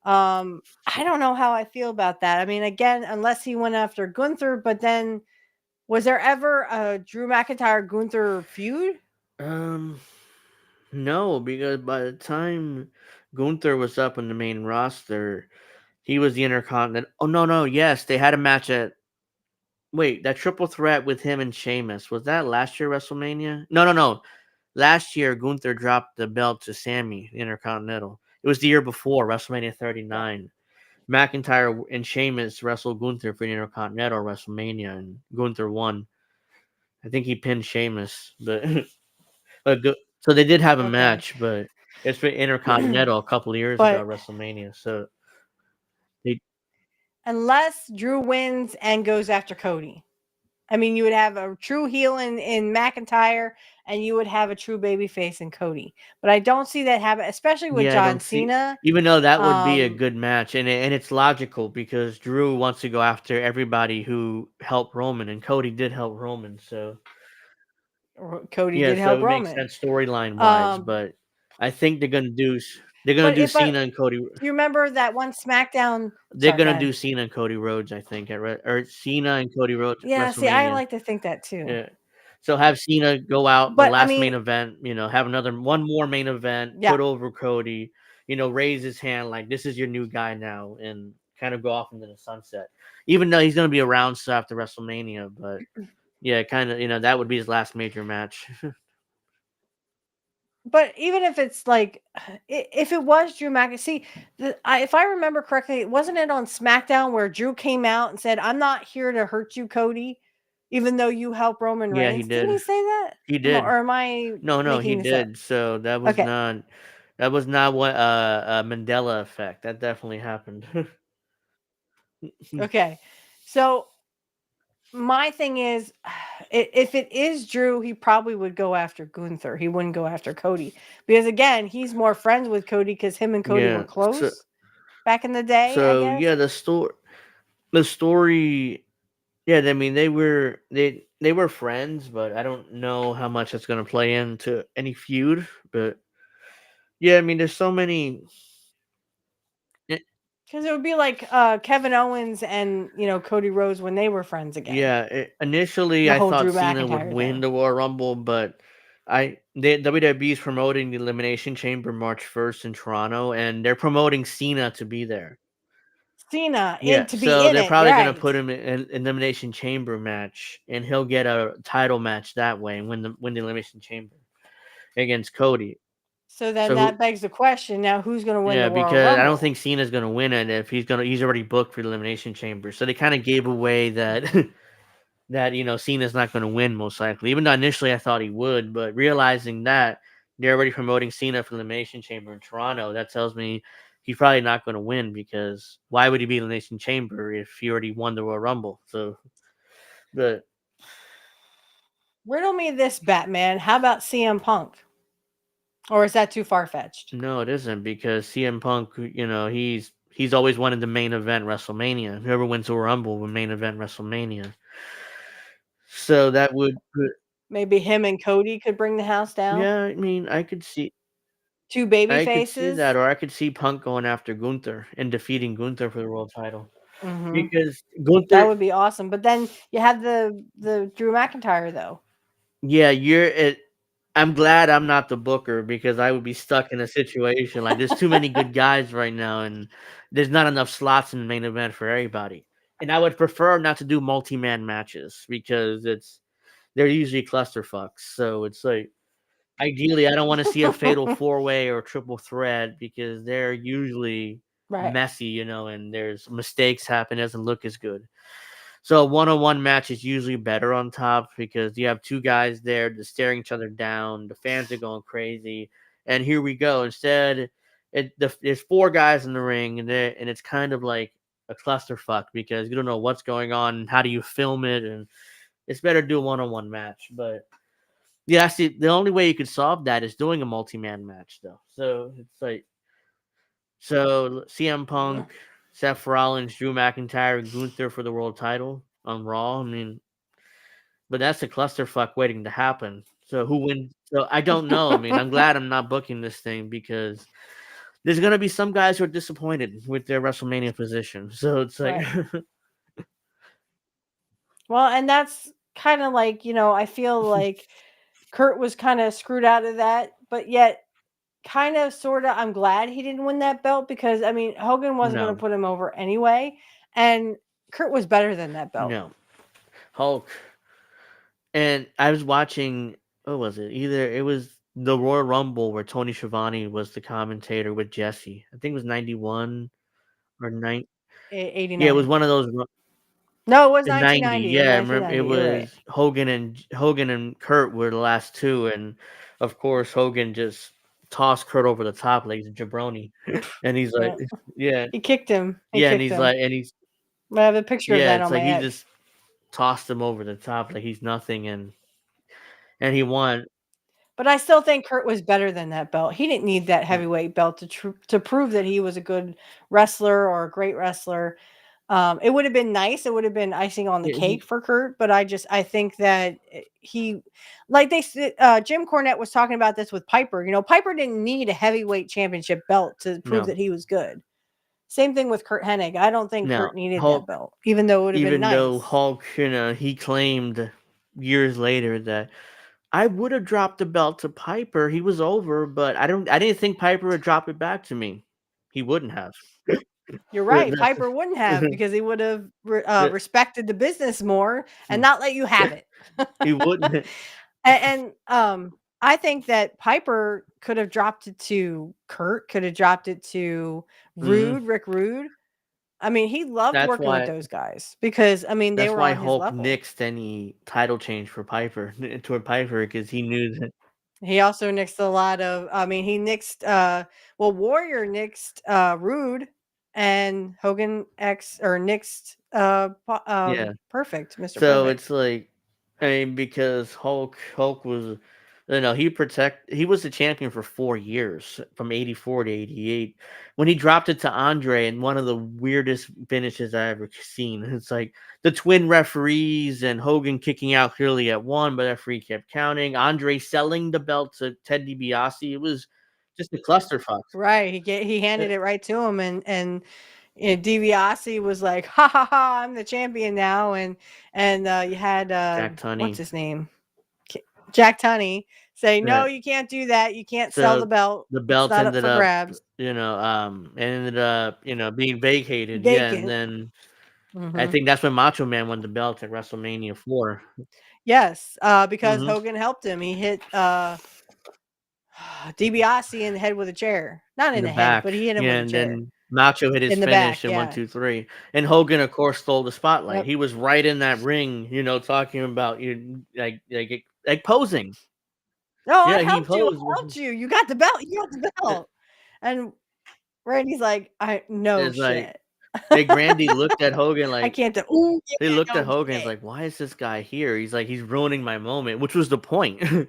I don't know how I feel about that. I mean, again, unless he went after Gunther, but then was there ever a Drew McIntyre Gunther feud? No, because by the time Gunther was up on the main roster, he was the Intercontinental. Oh no, yes, they had a match at. Wait, that triple threat with him and Sheamus, was that last year WrestleMania? No. Last year Gunther dropped the belt to Sammy, Intercontinental. It was the year before, WrestleMania 39. McIntyre and Sheamus wrestled Gunther for the Intercontinental WrestleMania, and Gunther won. I think he pinned Sheamus, but so they did have a match, but it's for Intercontinental a couple of years ago, WrestleMania. So unless Drew wins and goes after Cody. I mean, you would have a true heel in McIntyre, and you would have a true babyface in Cody. But I don't see that happen, especially with Yeah, I John don't see. Cena. Even though that would be a good match, and it's logical because Drew wants to go after everybody who helped Roman, and Cody did help Roman, so Cody yeah, did so help it makes Roman. sense storyline wise. But I think they're gonna But do if I Cena and Cody. do you remember that one SmackDown? They're Sorry, go gonna do ahead. Cena and Cody Rhodes, I think, or Cena and Cody Rhodes at Yeah, see, I WrestleMania. like to think that too. Yeah. So have Cena go out the But I last main mean, event, have one more main event, yeah. put over Cody, raise his hand like this is your new guy now, and kind of go off into the sunset. Even though he's gonna be around still after WrestleMania, but yeah, kind of, that would be his last major match. But even if it's like, if it was Drew McIntyre, see, if I remember correctly, wasn't it on SmackDown where Drew came out and said, "I'm not here to hurt you, Cody, even though you help Roman Yeah, he Reigns"? Didn't he did. say that? He did. Or am I No, he making this up? did. So Okay, that was not what a Mandela effect. That definitely happened. okay. So my thing is, if it is Drew, he probably would go after Gunther. He wouldn't go after Cody because again, he's more friends with Cody because him and Cody were Yeah. So close back in the day, I so guess. yeah, the story. Yeah, I mean they were friends, but I don't know how much that's gonna play into any feud. But yeah, I mean there's so many. eh, Because it would be like Kevin Owens and Cody Rhodes when they were friends again. Yeah, initially The I whole thought Drew Cena would McIntyre win thing. the Royal Rumble, but WWE is promoting the Elimination Chamber March 1st in Toronto, and they're promoting Cena to be there. Cena Yeah, to be so in they're it, probably gonna right? put him in an Elimination Chamber match, and he'll get a title match that way and win the Elimination Chamber against Cody. So then So that begs the question: now who's going to win yeah, the Royal because I don't Rumble? think Cena's gonna win it if he's already booked for the Elimination Chamber. So they kind of gave away that that Cena's not gonna win most likely. Even though initially I thought he would, but realizing that they're already promoting Cena for the Elimination Chamber in Toronto, that tells me he's probably not gonna win because why would he be in the Elimination Chamber if he already won the Royal Rumble? So but Riddle me this, Batman. How about CM Punk? Or is that too far fetched? no, it isn't because CM Punk, he's always wanted the main event WrestleMania. Whoever wins the Rumble will main event WrestleMania. So that would put Maybe him and Cody could bring the house down. yeah, I mean, Two baby I could see that, faces. or I could see Punk going after Gunther and defeating Gunther for the world title Hmm. because That Gunther, would be awesome. But then you have the Drew McIntyre though. yeah, you're it. I'm glad I'm not the booker because I would be stuck in a situation like there's too many good guys right now, and there's not enough slots in the main event for everybody. And I would prefer not to do multi-man matches because they're usually clusterfucks. So it's like ideally, I don't want to see a fatal four-way or triple threat because they're usually Right. messy, and there's mistakes happen, it doesn't look as good. So a one-on-one match is usually better on top because you have two guys there just staring each other down. The fans are going crazy, and here we go. Instead, there's four guys in the ring, and it's kind of like a clusterfuck because you don't know what's going on and how do you film it, and it's better to do a one-on-one match, but. Yeah, see, the only way you could solve that is doing a multi-man match, though. So it's like, so CM Punk, Seth Rollins, Drew McIntyre, and Gunther for the world title on Raw. I mean, but that's a clusterfuck waiting to happen. So who wins? So I don't know. I mean, I'm glad I'm not booking this thing because there's gonna be some guys who are disappointed with their WrestleMania position. So it's like, Right. Well, and that's kind of like, I feel like Kurt was kind of screwed out of that, but yet kind of sort of I'm glad he didn't win that belt because I mean, Hogan wasn't going to no, put him over anyway, and Kurt was better than that belt. no, Hulk. And I was watching, what was it? Either it was the Royal Rumble where Tony Schiavone was the commentator with Jesse. I think it was 91 or 9. Yeah, it was 89. one of those No, it was in 90. 1990. In Yeah, I remember it 1990, you're right. was Hogan and Kurt were the last two, and of course Hogan just tossed Kurt over the top like he's a jabroni. And he's like, Yeah. yeah, He kicked him. He yeah, and kicked he's him. like, and he's I have a picture of yeah, that it's on like my he X. just tossed him over the top like he's nothing, and he won. But I still think Kurt was better than that belt. He didn't need that heavyweight belt to prove that he was a good wrestler or a great wrestler. It would have been nice. It would have been icing on the cake for Kurt. But I think that he, like Jim Cornette was talking about this with Piper. You know, Piper didn't need a heavyweight championship belt to prove that he was good. Same thing with Kurt Hennig. I don't think Kurt needed that belt, even though it would have been nice. Even though Hulk, he claimed years later that I would have dropped the belt to Piper. He was over, but I didn't think Piper would drop it back to me. He wouldn't have. You're right. Piper wouldn't have, because he would have respected the business more and not let you have it. He wouldn't. and I think that Piper could have dropped it to Kurt, could have dropped it to Rude, Rick Rude. I mean, he loved working with those guys because, I mean, they were on his level. That's why Hulk nixed any title change for Piper, toward Piper, because he knew that. He also nixed a lot of, I mean, he nixed, Warrior nixed Rude, and Hogan nixed Perfect, Mr. So Perfect. it's like, I mean, because Hulk was, he was the champion for 4 years, from 84 to 88. When he dropped it to Andre, and one of the weirdest finishes I ever seen, it's like the twin referees and Hogan kicking out clearly at one, but referee kept counting. Andre selling the belt to Ted DiBiase. It was just a clusterfuck. Right. He handed it right to him, and DiBiase was like, ha ha ha, I'm the champion now. And you had Jack Tunney. What's his name? Jack Tunney say, no, you can't do that. You can't sell the belt. The belt ended up, grabs. being vacated. Yeah, and then I think that's when Macho Man won the belt at WrestleMania 4. Yes, because Hogan helped him. He hit DiBiase in the head with a chair. Not in the head, but he hit him with a chair. And then Macho hit his finish in 1, 2, 3. And Hogan, of course, stole the spotlight. Yep. He was right in that ring, talking about like posing. No, I helped you. You got the belt. And Randy's like, shit. Like, Big Randy looked at Hogan like, I can't He looked at Hogan and was like, why is this guy here? He's like, he's ruining my moment, which was the point.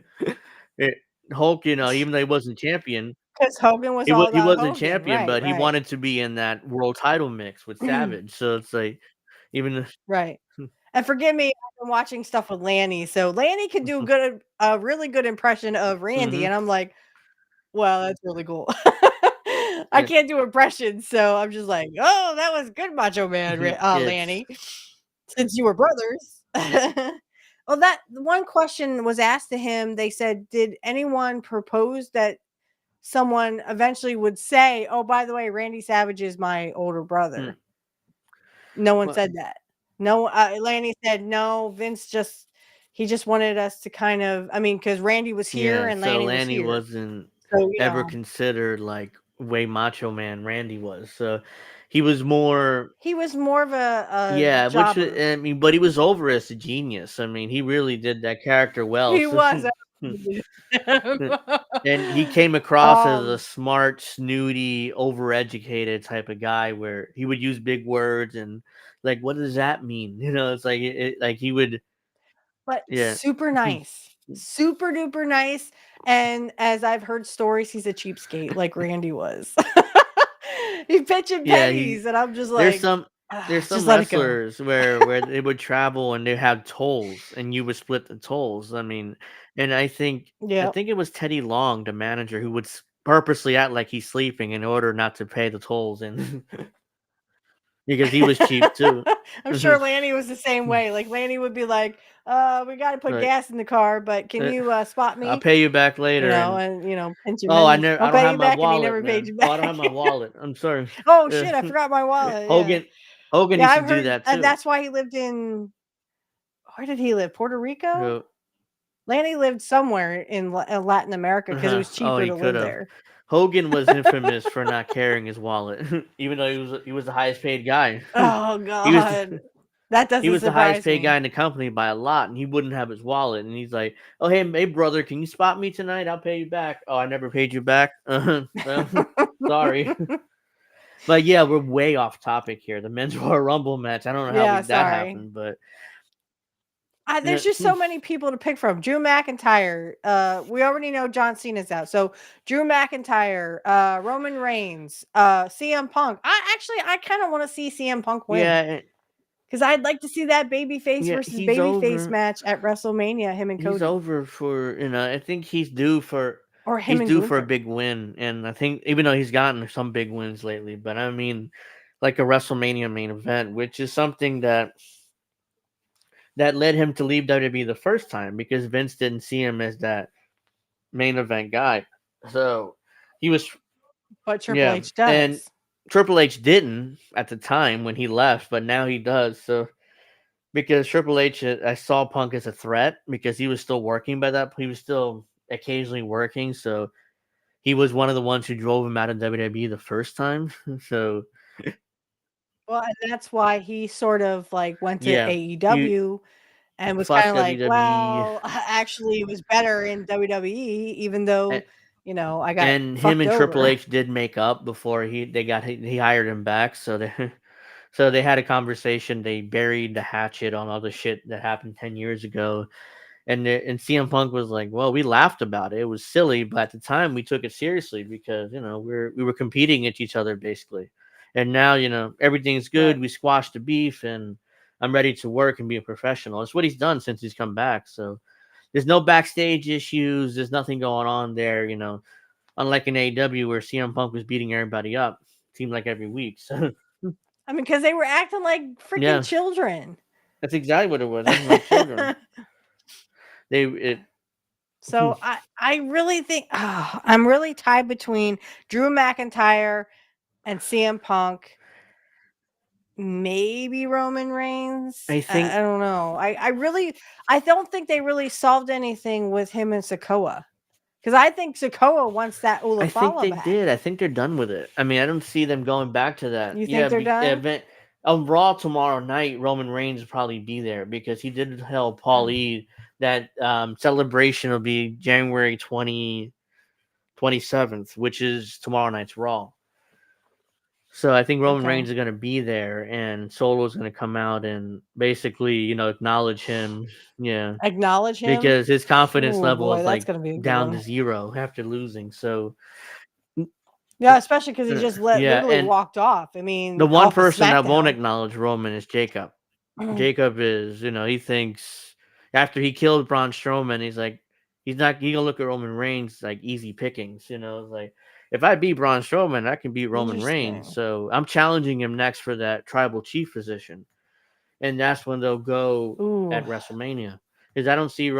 Hulk, even though he wasn't champion, because Hogan was he wasn't champion, but he wanted to be in that world title mix with Savage. So it's like, right. And forgive me, I've been watching stuff with Lanny, so Lanny could do a really good impression of Randy, and I'm like, well, that's really cool. I can't do impressions, so I'm just like, oh, that was good, Macho Man, Lanny, since you were brothers. Well, that one question was asked to him. They said, did anyone propose that someone eventually would say, oh, by the way, Randy Savage is my older brother? No one said that. No, Lanny said no. Vince just wanted us to kind of, I mean, because Randy was here and Lanny was here. Wasn't ever considered like way Macho Man Randy was. So he was more of a jobber. But he was over as a genius. I mean, he really did that character well. He was. And he came across as a smart, snooty, overeducated type of guy, where he would use big words and like, what does that mean? It's like like he would. But super nice, super duper nice. And as I've heard stories, he's a cheapskate like Randy was. He's pitching pennies, and I'm just like, there's some wrestlers where they would travel and they have tolls, and you would split the tolls. I mean, and I think it was Teddy Long, the manager, who would purposely act like he's sleeping in order not to pay the tolls, and because he was cheap too. I'm sure Lanny was the same way. Like Lanny would be like, we got to put gas in the car, but can you spot me? I'll pay you back later. Pinch him. Oh, I don't have my wallet. Never paid you back. I don't have my wallet. I'm sorry. Oh shit, I forgot my wallet. Hogan used to do that too. And that's why he lived in, where did he live? Puerto Rico? Lanny lived somewhere in Latin America because it was cheaper to live there. Hogan was infamous for not carrying his wallet, even though he was the highest paid guy. Oh god, that doesn't. He was the highest paid guy in the company by a lot, and he wouldn't have his wallet. And he's like, "Oh hey brother, can you spot me tonight? I'll pay you back." Oh, I never paid you back. Well, sorry. But yeah, we're way off topic here. The Men's Royal Rumble match. I don't know how that happened, but There's just so many people to pick from. Drew McIntyre. We already know John Cena's out. So Drew McIntyre, Roman Reigns, CM Punk. I kind of want to see CM Punk win. Yeah, because I'd like to see that babyface yeah, versus he's babyface over. match at WrestleMania. Him and He's Cody, over for I think he's due for or him and a Gunther. big win, and I think even though he's gotten some big wins lately, but I mean, like a WrestleMania main event, which is something that led him to leave WWE the first time because Vince didn't see him as that main event guy. So he was, But Triple H does. And Triple H didn't at the time when he left, but now he does. So because Triple H, I saw Punk as a threat because he was still working by that. He was still occasionally working, so he was one of the ones who drove him out of WWE the first time. So, well, and that's why he sort of like went to AEW and was kind of like, WWE. well, actually, it was better in WWE, even though I got and fucked him and over. Triple H did make up before he hired him back. So they had a conversation. They buried the hatchet on all the shit that happened 10 years ago. And CM Punk was like, "Well, we laughed about it. It was silly, but at the time we took it seriously because we were competing against each other basically. And now everything's good. Right. We squashed the beef, and I'm ready to work and be a professional." It's what he's done since he's come back. So there's no backstage issues. There's nothing going on there. Unlike in AEW where CM Punk was beating everybody up, seemed like every week. So I mean, because they were acting like freaking children. That's exactly what it was. Acting like children. So I really think I'm really tied between Drew McIntyre and CM Punk, maybe Roman Reigns. I don't know. I don't think they really solved anything with him and Sikoa, because I think Sikoa wants that Ulafala I think they back. did. I think they're done with it. I mean, I don't see them going back to that. You think they're done? On Raw tomorrow night, Roman Reigns will probably be there because he did tell Paul E that celebration will be January 27th, which is tomorrow night's Raw. So I think Roman Reigns is going to be there, and Solo is going to come out and basically, acknowledge him. Yeah, acknowledge him because his confidence level is like down to zero after losing. So yeah, especially because he just literally walked off. I mean, the one person that won't acknowledge Roman is Jacob. Jacob is, he thinks after he killed Braun Strowman, he's like, he's gonna look at Roman Reigns like easy pickings. Like, if I beat Braun Strowman, I can beat Roman Reigns. So I'm challenging him next for that tribal chief position, and that's when they'll go at WrestleMania. Because I don't see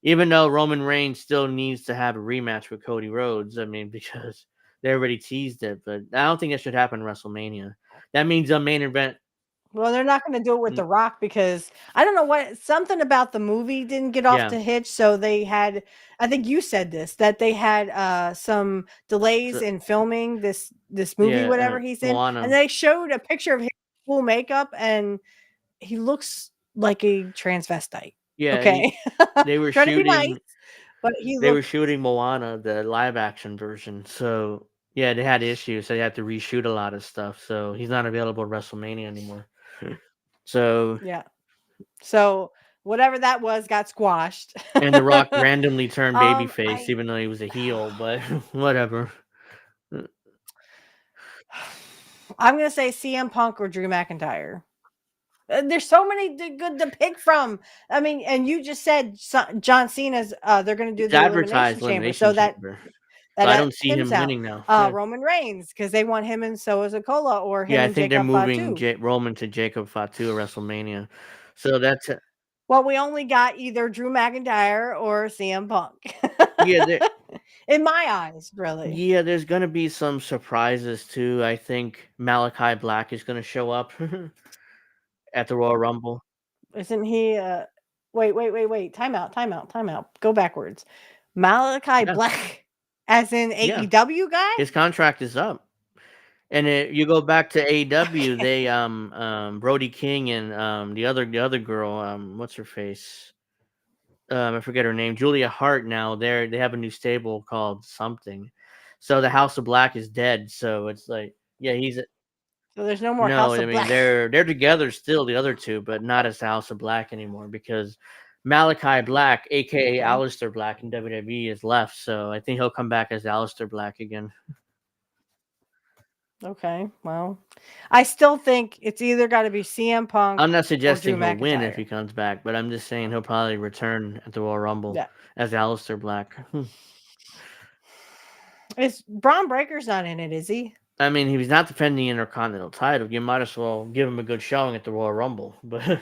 even though Roman Reigns still needs to have a rematch with Cody Rhodes. I mean, because they already teased it, but I don't think that should happen in WrestleMania. That means a main event. Well, they're not going to do it with The Rock because I don't know something about the movie didn't get off the hitch. So they had, I think you said this, that they had some delays in filming this movie, whatever he's in. Moana. And they showed a picture of him full makeup and he looks like a transvestite. Yeah. Okay. They were trying shooting, to be nice, but they were shooting Moana, the live action version. So yeah, they had issues. So they had to reshoot a lot of stuff. So he's not available at WrestleMania anymore. So yeah. So whatever that was got squashed. And The Rock randomly turned babyface, even though he was a heel, but whatever. I'm gonna say CM Punk or Drew McIntyre. There's so many good to pick from. I mean, and you just said John Cena's. They're going to do the elimination chamber, so that I don't see him winning now. Roman Reigns, because they want him and so is Akola or him. Yeah, I and think Jacob they're moving Fatu. Roman to Jacob Fatu at WrestleMania. So that's it. Well, we only got either Drew McIntyre or CM Punk. Yeah, in my eyes, really. Yeah, there's gonna be some surprises too. I think Malachi Black is gonna show up at the Royal Rumble. Isn't he? Wait! Time out! Go backwards. Malachi Black, as in AEW guy. His contract is up, and you go back to AEW. They Brody King and the other girl, what's her face? I forget her name. Julia Hart. Now they have a new stable called something. So the House of Black is dead. So it's like, yeah, So there's no more No, House I of mean Black. they're together still, the other two, but not as the House of Black anymore because Malachi Black, aka Okay. Aleister Black in WWE, is left. So I think he'll come back as Aleister Black again. Okay. Well, I still think it's either got to be CM Punk I'm not or suggesting Drew he'll win if he McIntyre. comes back, but I'm just saying he'll probably return at the Royal Rumble Yeah. as Aleister Black. Is Braun Breaker's not in it, is he? I mean, if he's not defending the Intercontinental title, you might as well give him a good showing at the Royal Rumble. But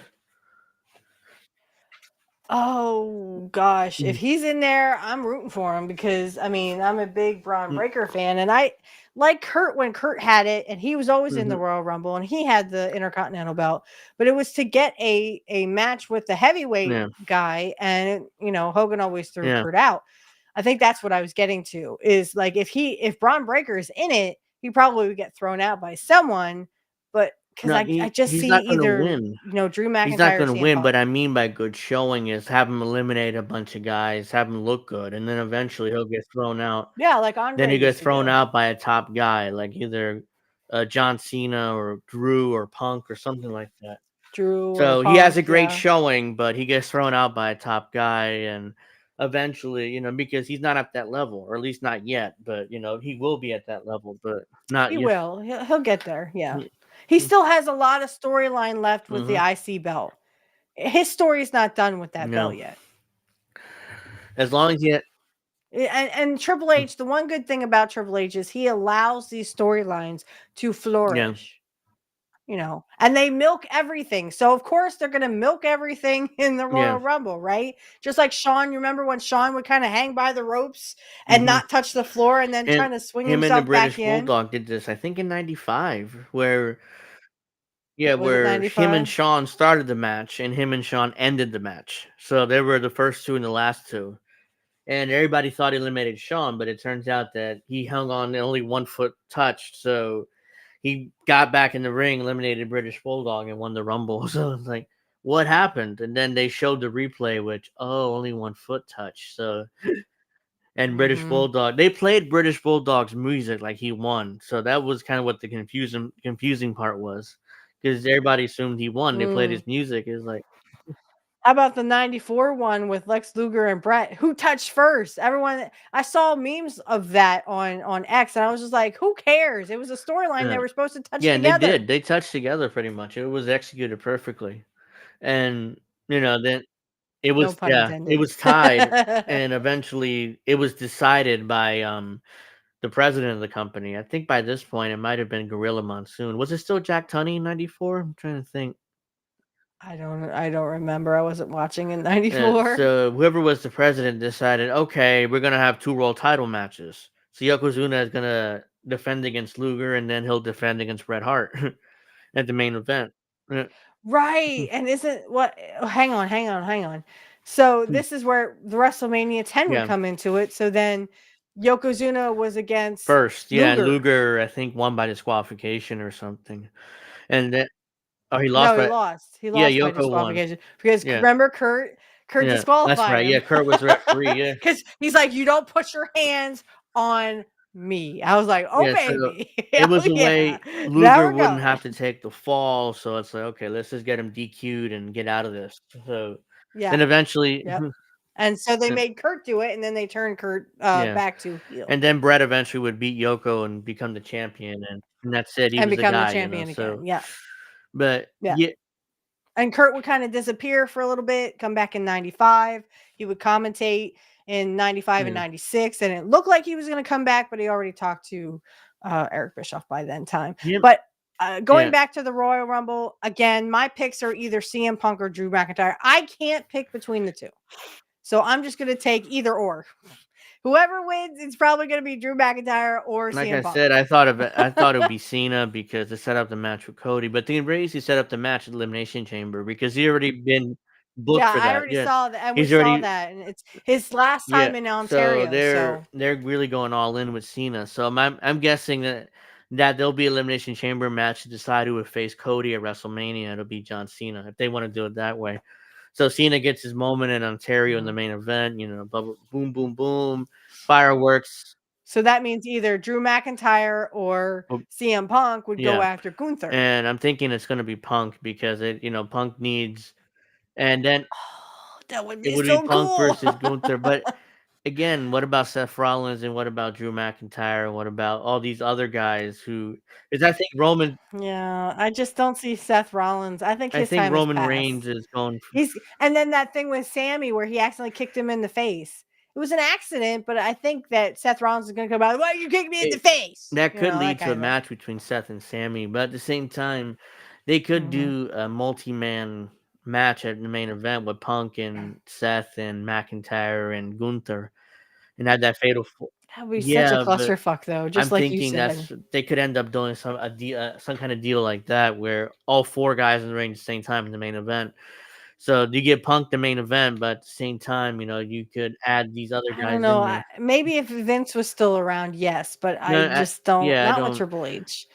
Oh gosh, if he's in there, I'm rooting for him because I mean I'm a big Braun Breaker fan, and I like Kurt when Kurt had it, and he was always in the Royal Rumble, and he had the Intercontinental belt, but it was to get a match with the heavyweight guy, and you know Hogan always threw Kurt out. I think that's what I was getting to is like if Braun Breaker is in it, he probably would get thrown out by someone, but because no, I just he's see not going to either win. Drew He's not McIntyre or going to CM win, Punk. but I mean by good showing is have him eliminate a bunch of guys, have him look good, and then eventually he'll get thrown out. Yeah, like Andre. Then he gets used to thrown do. out by a top guy, like either John Cena or Drew or Punk or something like that. Drew. So or he has Punk, a great yeah. showing, but he gets thrown out by a top guy, and eventually, because he's not at that level, or at least not yet. But he will be at that level, but not He yet. will. He'll get there. Yeah. He still has a lot of storyline left with the IC belt. His story's not done with that belt yet. As long as he and Triple H, the one good thing about Triple H is he allows these storylines to flourish. And they milk everything. So of course they're going to milk everything in the Royal Rumble, right? Just like Shawn, you remember when Shawn would kind of hang by the ropes and not touch the floor and then trying to swing him himself and the British back in? Bulldog did this, I think in '95, where Was it where him and 95? Shawn started the match and him and Shawn ended the match. So they were the first two and the last two. And everybody thought he eliminated Shawn, but it turns out that he hung on only 1 foot touched. So he got back in the ring, eliminated British Bulldog, and won the Rumble. So it's like, what happened? And then they showed the replay, which, only 1 foot touch. So, and British Bulldog, they played British Bulldog's music like he won. So that was kind of what the confusing part was. Because everybody assumed he won. They played his music. It's like, how about the 94 one with Lex Luger and Brett? Who touched first? Everyone, I saw memes of that on X, and I was just like, who cares? It was a storyline they were supposed to touch together. And they did. They touched together pretty much. It was executed perfectly. And, then it was, no pun intended. it was tied. And eventually it was decided by the president of the company. I think by this point it might have been Gorilla Monsoon. Was it still Jack Tunney in '94? I'm trying to think. I don't remember. I wasn't watching in '94. So whoever was the president decided, okay, we're gonna have 2 world title matches. So Yokozuna is gonna defend against Luger, and then he'll defend against Bret Hart at the main event. Right. And isn't what hang on. So this is where the WrestleMania 10 would come into it. So then Yokozuna was against first, Luger. and Luger I think won by disqualification or something. And then he lost. No, he lost. He lost by disqualification. Won. Because remember Kurt disqualified that's right. him. Yeah, Kurt was referee. Yeah. Because he's like, you don't put your hands on me. I was like, baby. So it was a way Luger wouldn't have to take the fall. So it's like, okay, let's just get him DQ'd and get out of this. So then eventually. And so they made Kurt do it, and then they turned Kurt back to heel. And then Brett eventually would beat Yoko and become the champion, and that's it. He and was become the guy, the champion again. So, yeah. But and Kurt would kind of disappear for a little bit, come back in '95. He would commentate in '95 and '96, and it looked like he was going to come back, but he already talked to Eric Bischoff by then time. But going back to the Royal Rumble, again, my picks are either CM Punk or Drew McIntyre. I can't pick between the two. So I'm just going to take either or. Whoever wins, it's probably going to be Drew McIntyre or like CM I Punk. said, I thought it would be Cena because it set up the match with Cody. But the Brazy set up the match at Elimination Chamber because he already been booked for that. I already saw that, and we saw that, and it's his last time in Ontario. So they're really going all in with Cena. So I'm guessing that there'll be Elimination Chamber match to decide who would face Cody at WrestleMania. It'll be John Cena if they want to do it that way. So Cena gets his moment in Ontario in the main event, boom, boom, boom, fireworks. So that means either Drew McIntyre or Oh, CM Punk would go yeah, after Gunther. and I'm thinking it's gonna be Punk because Punk needs, and then Oh, that would it be would be so Punk cool. versus Gunther. But again, what about Seth Rollins and what about Drew McIntyre? What about all these other guys who? Because Yeah, I just don't see Seth Rollins. I think I his think time has Roman Reigns passed. is going. And then that thing with Sammy where he accidentally kicked him in the face. It was an accident, but I think that Seth Rollins is going to come out. Why you kick me in the It, face? that You could know, that lead to a kind of match between Seth and Sammy, but at the same time, they could thing. do a multi-man match at the main event with Punk and Seth and McIntyre and Gunther, and have that fatal. That would be such a Yeah, but clusterfuck, though, I'm just like you thinking said. they could end up doing some kind of deal like that where all four guys in the ring at the same time in the main event. So you get Punk the main event, but at the same time, you could add these other I don't guys know. in there. Maybe if Vince was still around, yes, but I No, just don't. yeah, I Not with don't, Triple H.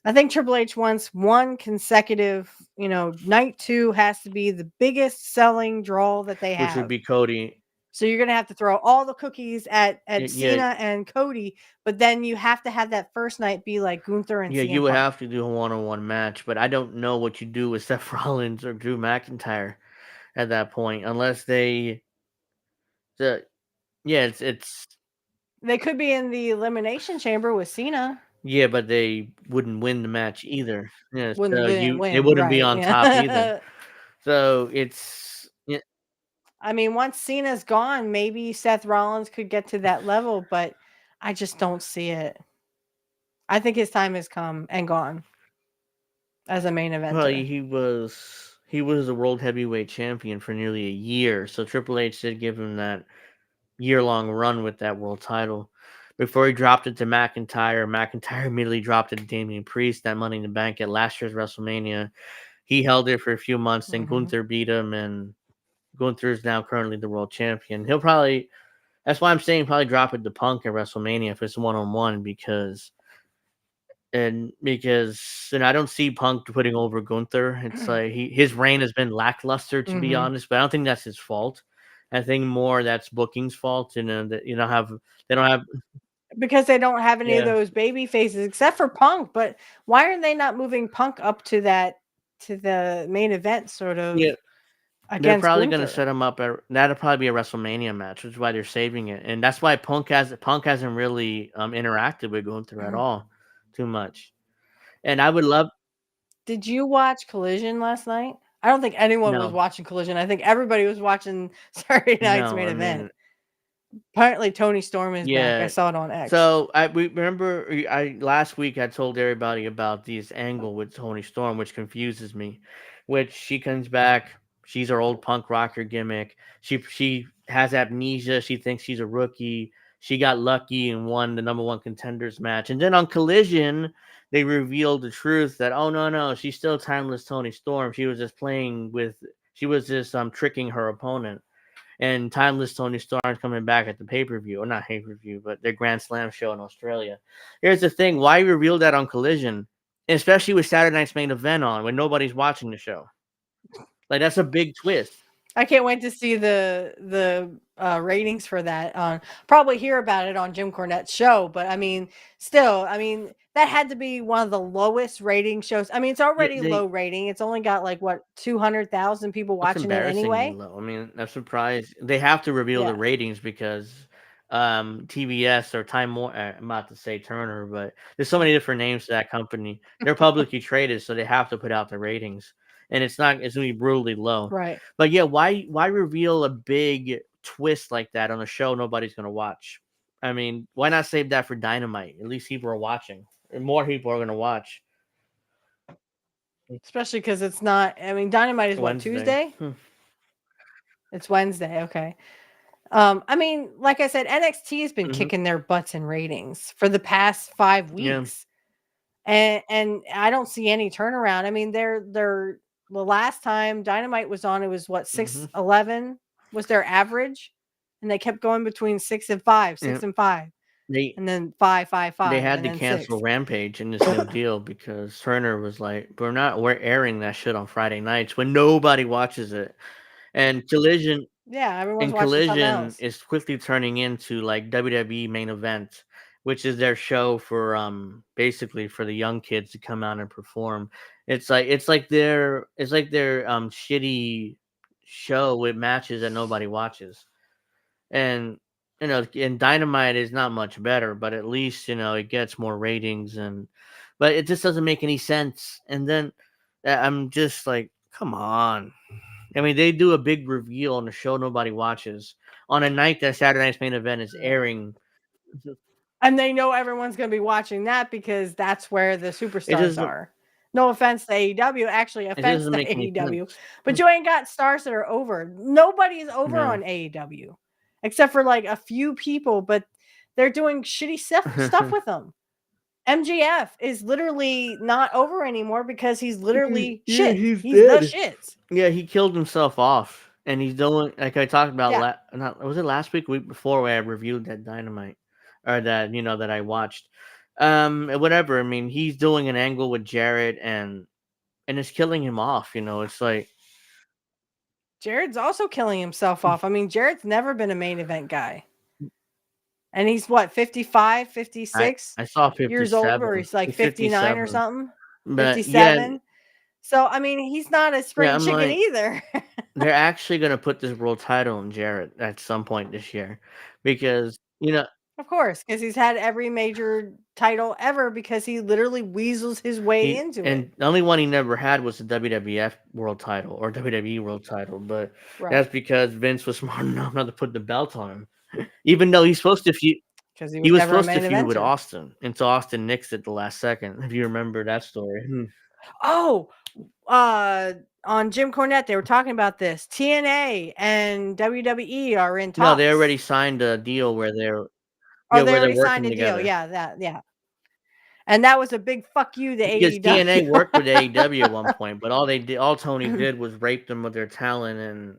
I think Triple H wants one consecutive, night two has to be the biggest selling draw that they which would have. be Cody. So you're gonna have to throw all the cookies at Yeah, Cena and Cody, but then you have to have that first night be like Gunther and yeah, you CM would Punk. have to do a one-on-one match, but I don't know what you do with Seth Rollins or Drew McIntyre at that point, unless the yeah, it's They could be in the elimination chamber with Cena. yeah, but they wouldn't win the match either. Yeah, Wouldn't so didn't they win, wouldn't be right? on top either. Yeah. So it's yeah, I mean, once Cena's gone, maybe Seth Rollins could get to that level, but I just don't see it. I think his time has come and gone as a main well, eventer. he was the world heavyweight champion for nearly a year, so Triple H did give him that year-long run with that world title. Before he dropped it to McIntyre, McIntyre immediately dropped it to Damian Priest, that Money in the Bank at last year's WrestleMania. He held it for a few months, then Mhm. Gunther beat him, and Gunther is now currently the world champion. He'll probably, that's why I'm saying probably drop it to Punk at WrestleMania if it's one-on-one, because I don't see Punk putting over Gunther. It's like his reign has been lackluster, to be Mhm. honest, but I don't think that's his fault. I think more that's booking's fault, and that they don't have Because they don't have any of yeah, those baby faces except for Punk, but why are they not moving Punk up to the main event sort of yeah. They're against probably gonna Gunther? set him up. That'll probably be a WrestleMania match, which is why they're saving it, and that's why Punk hasn't really interacted with Gunther at all, too much. And I would love Did you watch Collision last night? I don't think anyone was no, watching Collision. I think everybody was watching Saturday night's no. main I event. mean, Apparently Tony Storm is back. I yeah. saw it on X. So we remember I last week I told everybody about this angle with Tony Storm, which confuses me. Which she comes back, she's her old punk rocker gimmick. She has amnesia. She thinks she's a rookie. She got lucky and won the number one contenders match. And then on Collision, they revealed the truth that oh no, she's still timeless Tony Storm. She was just tricking her opponent. And Timeless Tony Storm's coming back at the pay-per-view, or not pay-per-view, but their Grand Slam show in Australia. Here's the thing: why reveal that on Collision, and especially with Saturday Night's Main Event on when nobody's watching the show? Like that's a big twist. I can't wait to see the ratings for that. Probably hear about it on Jim Cornette's show, but I mean, still, I mean, that had to be one of the lowest rating shows. I mean, it's Yeah, already low rating. It's only got like what 200,000 people it's watching it embarrassingly anyway. low. I mean, I'm surprised they have to reveal the Yeah, ratings because TBS or Time Warner. I'm about to say Turner, but there's so many different names to that company. They're publicly traded, so they have to put out the ratings, and it's gonna be brutally low. right. But yeah, why reveal a big twist like that on a show nobody's gonna watch? I mean, why not save that for Dynamite? At least people are watching, and more people are gonna watch Especially because it's not. I mean, Dynamite is what Wednesday. Tuesday. It's Wednesday. Okay. I mean, like I said, NXT has been Hmm. kicking their butts in ratings for the past 5 Yeah. weeks. And I don't see any turnaround. I mean, they're the last time Dynamite was on, it was what Hmm. 611 was their average, and they kept going between 6 and 5, Yeah. 6 and 5, They and then 5, 5, 5, had and to then cancel 6. Rampage in this new deal because Turner was like, we're airing that shit on Friday nights when nobody watches it. And Collision Yeah, everyone's and watching something Collision else. is quickly turning into like WWE main event. which is their show for basically for the young kids to come out and perform. It's like their shitty show with matches that nobody watches. And and Dynamite is not much better, but at least it gets more ratings. But it just doesn't make any sense. And then I'm just like, come on. I mean, they do a big reveal on a show nobody watches on a night that Saturday Night's Main Event is airing. And they know everyone's going to be watching that because that's where the superstars doesn't are. No offense to AEW, actually it offense doesn't to make any AEW, sense. but you ain't got stars that are over. Nobody is over No. on AEW except for like a few people, but they're doing shitty stuff with them. MGF is literally not over anymore because he's literally shit. He's dead. the shits. Yeah, he killed himself off, and he's doing like I talked about. Yeah. Was it last week, week before, where I reviewed that Dynamite, or that I watched. Whatever. I mean, he's doing an angle with Jarrett, and it's killing him off. It's like Jared's also killing himself off. I mean, Jared's never been a main event guy. And he's what, 55, 56 I saw years old, 57. or he's like He's 59 or 57. something? But 57. So, I mean, he's not a spring I'm chicken like, either. they're actually going to put this world title on Jarrett at some point this year because, Of course, because he's had every major title ever because he literally weasels his way into it. And the only one he never had was the WWF world title or WWE world title, but that's because Vince was smart enough not to put the belt on him. Even though he's supposed to feud, he was supposed to feud with Austin, and so Austin nixed it the last second. If you remember that story. Oh, on Jim Cornette, they were talking about this. TNA and WWE are in talks. No, they already signed a deal where they're they already signed a deal. Yeah. And that was a big fuck you to because AEW. TNA worked with AEW at one point, but all Tony did was rape them with their talent and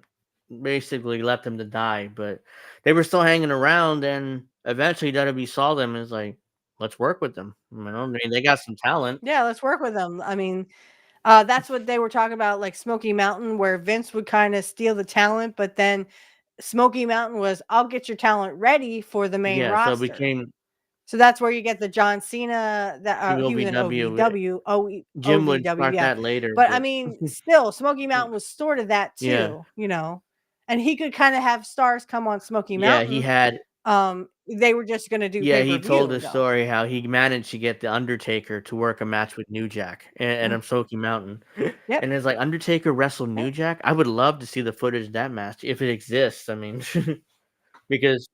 basically left them to die. But they were still hanging around, and eventually WWE saw them and was like, let's work with them. I mean, they got some talent. Yeah, let's work with them. I mean, that's what they were talking about, like Smoky Mountain, where Vince would kind of steal the talent, but then Smoky Mountain was, I'll get your talent ready for the main roster. So it became. So that's where you get the John Cena that he was in OVW. Jim would start that later. But I mean, still, Smoky Mountain was sort of that too, and he could kind of have stars come on Smoky Mountain. Yeah, he had. They were just going to do. Yeah, he told the story how he managed to get the Undertaker to work a match with New Jack and Smoky Mountain. Yep. And it's like Undertaker wrestled New Jack. I would love to see the footage of that match if it exists. I mean, because.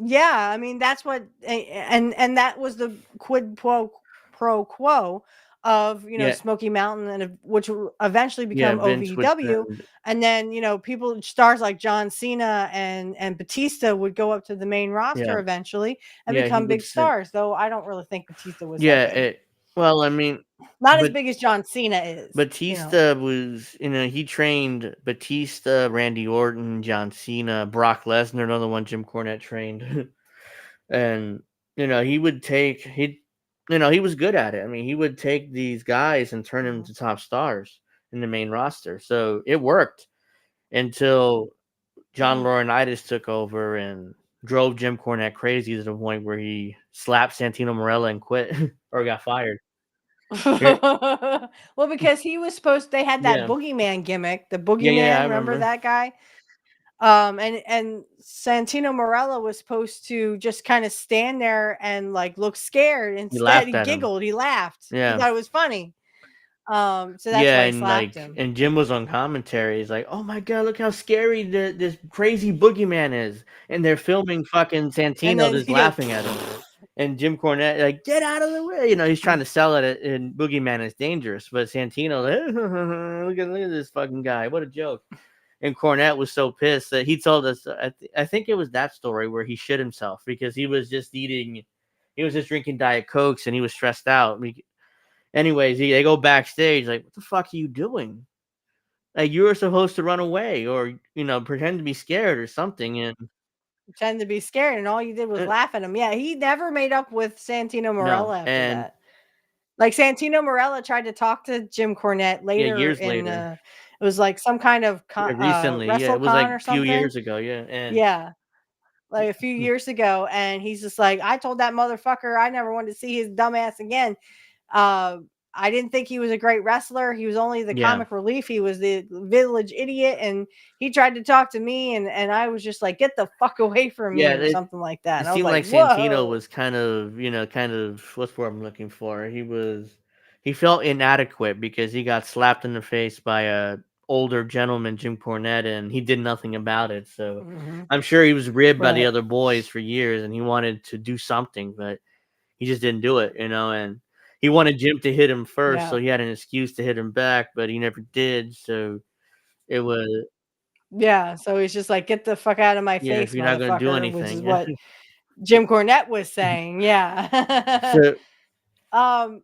Yeah, I mean that's what, and that was the quid pro quo of Smoky Mountain, and which will eventually become OVW, and then stars like John Cena and Batista would go up to the main roster eventually and become big stars. Though I don't really think Batista was. Well, I mean, not as big as John Cena is. Batista was, he trained Batista, Randy Orton, John Cena, Brock Lesnar, another one Jim Cornette trained. And, he would take, he was good at it. I mean, he would take these guys and turn them into top stars in the main roster. So it worked until John Laurinaitis took over and drove Jim Cornette crazy to the point where he slapped Santino Marella and quit or got fired. Well, because he was they had that boogeyman gimmick, the boogeyman, remember that guy? And Santino Marella was supposed to just kind of stand there and like look scared. Instead, he giggled, he laughed. Yeah. He thought it was funny. So that's why he slapped him. And Jim was on commentary. He's like, "Oh my god, look how scary this crazy boogeyman is!" And they're filming fucking Santino just laughing at him. And Jim Cornette, like, get out of the way. He's trying to sell it, and boogeyman is dangerous. But Santino, look at this fucking guy. What a joke. And Cornette was so pissed that he told us, I think it was that story where he shit himself because he was just drinking Diet Cokes and he was stressed out. Anyways, they go backstage like, what the fuck are you doing? Like, you were supposed to run away or, pretend to be scared or something. And pretend to be scared, and all you did was laugh at him. Yeah, he never made up with Santino Marella after that. Like, Santino Marella tried to talk to Jim Cornette later. Years later. It was like some kind of recently, it was like a few years ago, and like a few years ago, and he's just like, I told that motherfucker I never wanted to see his dumb ass again. I didn't think he was a great wrestler. He was only the Yeah. comic relief. He was the village idiot, and he tried to talk to me, and I was just like, get the fuck away from me, or something like that. It And I was seemed like, like Santino whoa. was kind of, what's the word I'm looking for? He felt inadequate because he got slapped in the face by a older gentleman, Jim Cornette, and he did nothing about it. So Mhm. I'm sure he was ribbed by the Right. other boys for years, and he wanted to do something, but he just didn't do it, and he wanted Jim to hit him first, Yeah. so he had an excuse to hit him back, but he never did. So it was, Yeah. So he's just like, get the fuck out of my yeah, if face, you're not going to do motherfucker, which is anything, yeah. what Jim Cornette was saying. Yeah. So um,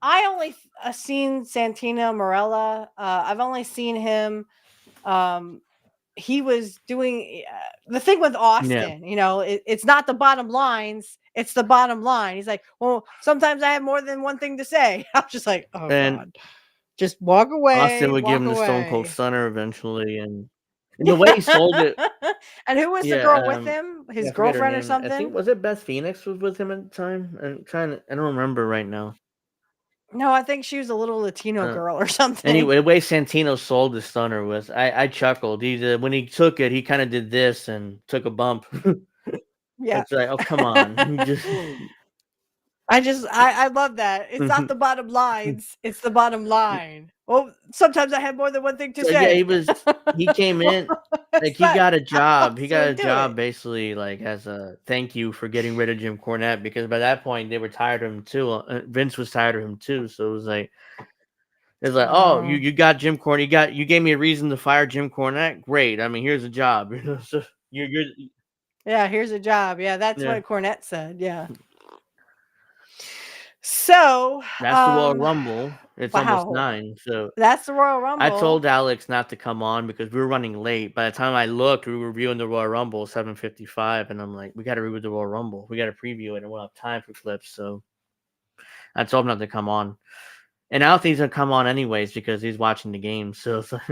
I only seen Santino Marella. I've only seen him. He was doing the thing with yeah, Austin. It's not the bottom lines; it's the bottom line. He's like, well, sometimes I have more than one thing to say. I'm just like, oh and god, just walk Austin away, would give walk him the Stone Cold away. Stunner eventually, and the way he sold it, And who was the girl yeah, with him? yeah, His I forget her girlfriend or name. I something? think was it Beth Phoenix was with him at the time. I don't remember right now. No, I think she was a little Latino Uh, girl or something. Anyway, the way Santino sold the stunner was, I chuckled. When he took it, he kind of did this and took a bump. Yeah. It's like, oh come on, just I love that. It's not the bottom lines, it's the bottom line. Well, sometimes I have more than one thing to so yeah, say. he came Well, in like it's not how he else do got I a do it? job basically like as a thank you for getting rid of Jim Cornette because by that point they were tired of him too. Vince was tired of him too, so it's like, oh, Oh, you got Jim Cornette, you gave me a reason to fire Jim Cornette. Great, I mean here's a job, So you're yeah, here's a job. Yeah, that's yeah. what Cornette said. Yeah. So, That's the Royal Rumble. It's almost wow, 9, so that's the Royal I Rumble. told Alex not to come on because we were running late. By the time I looked, we were reviewing the Royal Rumble 7:55, and I'm like, we got to review the Royal Rumble. We got to preview it, and we'll have time for clips. So I told him not to come on, and I don't think he's gonna come on anyways because he's watching the game. So it's like,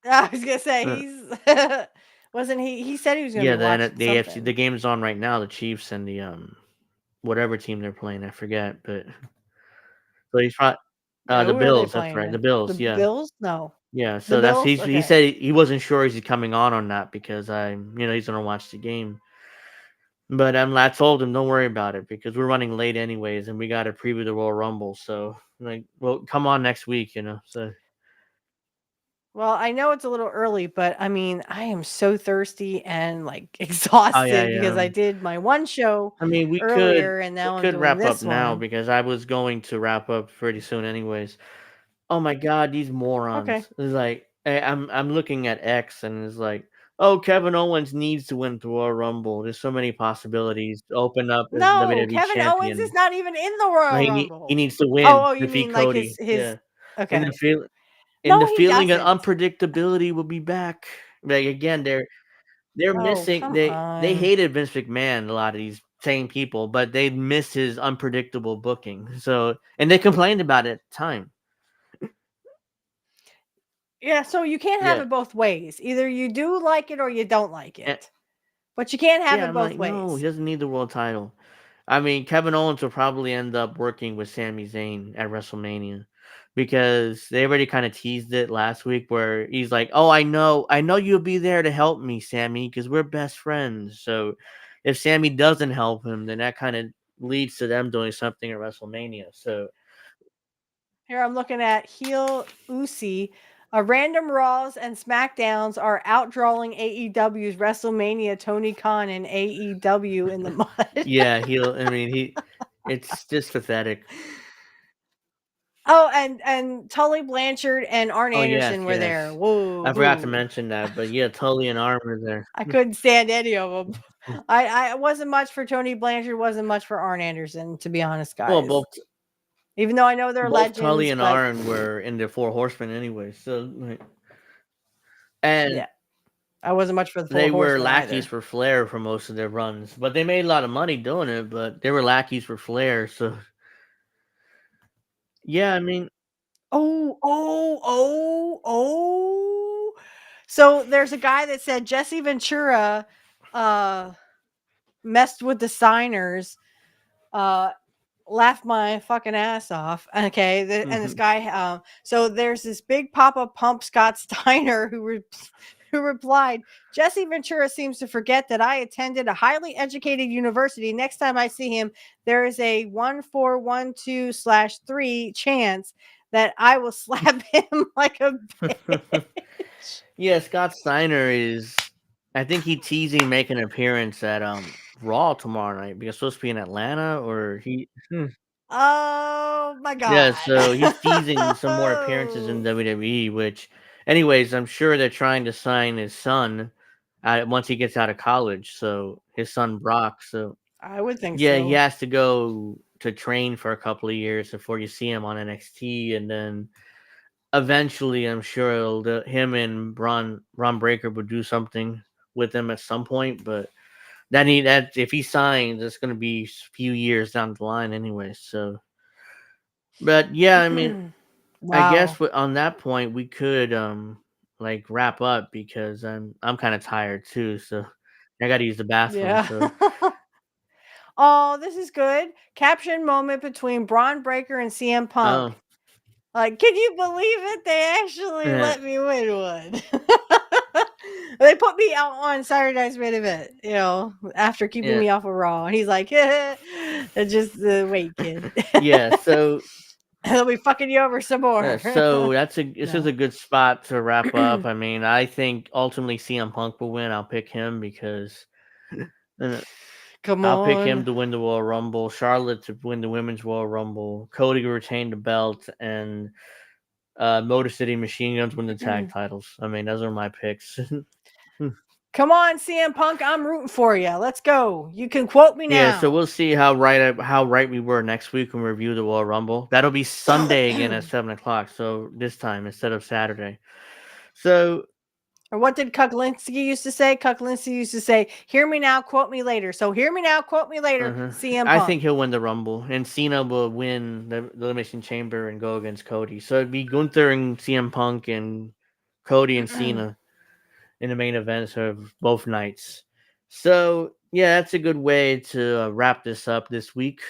I was gonna say uh, he's wasn't he? He said he was gonna be yeah, then watching the AFC something. the game's on right now. The Chiefs and the whatever team they're playing, I forget, but he's probably the Who are they Bills. That's playing? right, the The Bills. Yeah. Bills? No, Yeah, the so Bills. he Okay. said he wasn't sure he's coming on or not because he's gonna watch the game. But I told him don't worry about it because we're running late anyways, and we got to preview the Royal Rumble. So like, well, come on next week. So Well, I know it's a little early, but I mean, I am so thirsty and like oh yeah, exhausted because yeah. I did my one show I mean, earlier and we now I'm could doing wrap up this now one. because I was going to wrap up pretty soon anyways. Oh my god, these Okay. morons! It's like I'm looking at X and it's like, oh, Kevin Owens needs to win the Royal Rumble. There's so many possibilities to open up as No, WWE Kevin Owens is champion. not even in the No, Royal he Rumble. needs to Oh, win, oh, you defeat mean like his Cody. his Yeah, and okay. the No, he feeling of doesn't. unpredictability will be back. Like again, they're Oh, missing. come They on. hated Vince McMahon. A lot of these same people, but they missed his unpredictable booking. So and they complained about it at the time. Yeah, so you can't have Yeah, it both ways. Either you do like it or you don't like and, it. But you can't have yeah. it I'm both like, no, he ways. doesn't need the world title. I mean, Kevin Owens will probably end up working with Sami Zayn at WrestleMania because they already kind of teased it last week where he's like, "Oh, I know you'll be there to help me, Sammy, because we're best friends." So if Sammy doesn't help him, then that kind of leads to them doing something at WrestleMania. So Here I'm looking at heel Usi. Random Raws and SmackDowns are outdrawing AEW's WrestleMania Tony Khan and AEW in the mud. yeah, it's just pathetic. Oh, and Tully Blanchard and Arn Oh yes, Anderson were there. yes. Whoa, I forgot to hoo. mention that, but yeah, Tully and Arn were there. I couldn't stand any of them. I wasn't much for Tony Blanchard, wasn't much for Arn Anderson, to be honest, Well, guys. Even though I know they're both Tully legends, and but Arn were in the Four Horsemen anyway. So and yeah, I wasn't much for the Four they were Horsemen lackeys either. for Flair for most of their runs, but they made a lot of money doing it. But they were lackeys for Flair, so yeah, I mean, Oh, oh, oh, oh. So there's a guy that said Jesse Ventura messed with the signers, laughed my fucking ass off. Okay, and this guy, so there's this big Papa Pump Scott Steiner who replied, Jesse Ventura seems to forget that I attended a highly educated university. Next time I see him, there is a 1412/3 chance that I will slap him like a bitch. Yeah, Scott Steiner is. I think he's teasing making an appearance at Raw tomorrow night because it's supposed to be in Atlanta, or he. Oh my Yeah, god. so he's teasing some more appearances in WWE. Which, anyways, I'm sure they're trying to sign his son once he gets out of college. So his son Brock. So I would think yeah, he so. has to go to train for a couple of years before you see him on NXT, and then eventually, I'm sure him and Ron Breaker would do something with him at some point. But that if he signs, it's going to be a few years down the line anyway. So, but yeah, I mean, I Wow. guess on that point we could like wrap up because I'm kind of tired too. So I got to use the bathroom. Yeah. So Oh, this is good. Caption moment between Braun Breaker and CM Punk. oh Like, can you believe it? They actually yeah, let me win one. They put me out on Saturday Night's Main Event, after keeping yeah, me off of Raw. And he's like, just wait, kid. yeah. So They'll be fucking you over some more. So this is No. a good spot to wrap up. I mean, I think ultimately CM Punk will win. I'll pick him because uh, Come I'll pick him on. to win the Royal Rumble, Charlotte to win the Women's Royal Rumble, Cody to retain the belt, and Motor City Machine Guns win the tag titles. I mean, those are my picks. Come on, CM Punk. I'm rooting for you. Let's go. You can quote me Yeah, so now. we'll see how right we were next week when we review the Royal Rumble. That'll be Sunday again at 7:00. So this time instead of Saturday. So Or what did Kuklinski used to say? Kuklinski used to say, hear me now, quote me later. So hear me now, quote me later, CM I Punk. think he'll win the Rumble, and Cena will win the Elimination Chamber and go against Cody. So it'd be Gunther and CM Punk and Cody and Cena in the main events of both nights. So yeah, that's a good way to wrap this up this week.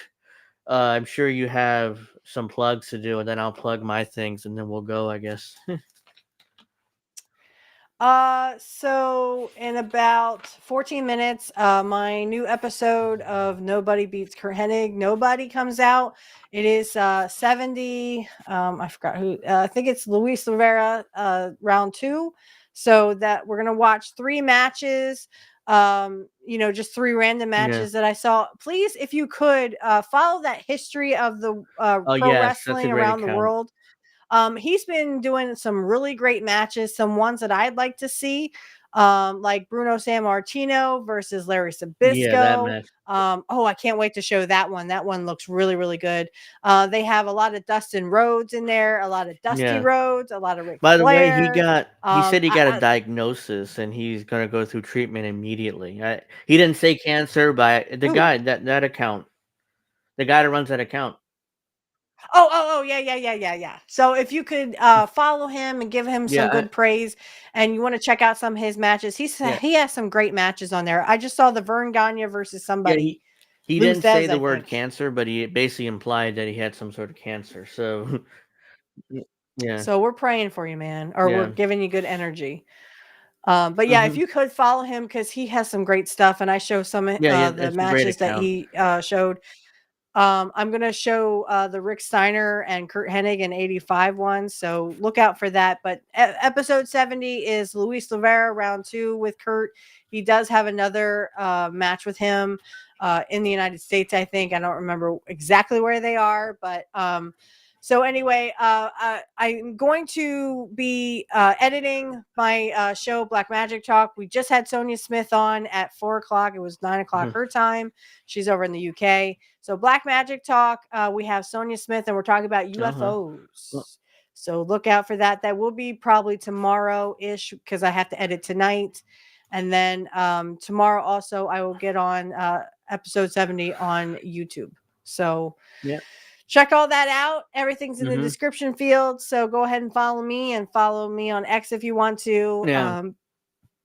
I'm sure you have some plugs to do, and then I'll plug my things, and then we'll go, I guess. So in about 14 minutes, my new episode of Nobody Beats Kurt Hennig, Nobody comes out. It is 70. I forgot who. I think it's Luis Rivera, round 2. So that we're gonna watch 3 matches. Just 3 random Yeah. matches that I saw. Please, if you could, follow that history of the Oh pro yes, that's a wrestling great around the account. world. He's been doing some really great matches, some ones that I'd like to see, like Bruno Sammartino versus Larry Yeah, that Sabisco. match. I can't wait to show that one. That one looks really, really good. They have a lot of Dustin Rhodes in there, a lot of Dusty Yeah. Rhodes, a lot of Ric By the way, Flair. he said he got a I diagnosis and he's gonna go through treatment immediately. He didn't say cancer, but the Who? guy that account, the guy that runs that account. Oh, yeah. So if you could follow him and give him some Yeah, good praise, and you want to check out some of his matches, yeah, he has some great matches on there. I just saw the Vern Gagne versus yeah. somebody, He Lou didn't say Thez, the I word think. cancer, but he basically implied that he had some sort of cancer. So yeah, So we're praying for you, man, or we're yeah, giving you good energy. But yeah, if hmm you could follow him because he has some great stuff, and I show some yeah, yeah. the It's a great matches that account. he showed. I'm gonna show the Rick Steiner and Kurt Hennig in '85 one, so look out for that. But episode 70 is Luis Rivera round 2 with Kurt. He does have another match with him in the United States, I think. I don't remember exactly where they are, but so anyway, I'm going to be editing my show Black Magic Talk. We just had Sonia Smith on at 4:00. It was 9:00 her time. She's over in the UK. So Black Magic Talk, we have Sonia Smith, and we're talking about Well, UFOs. So look out for that. That will be probably tomorrow-ish because I have to edit tonight. And then tomorrow also I will get on episode 70 on YouTube. So yeah, check all that out. Everything's in the hmm description field. So go ahead and follow me on X if you want to. yeah,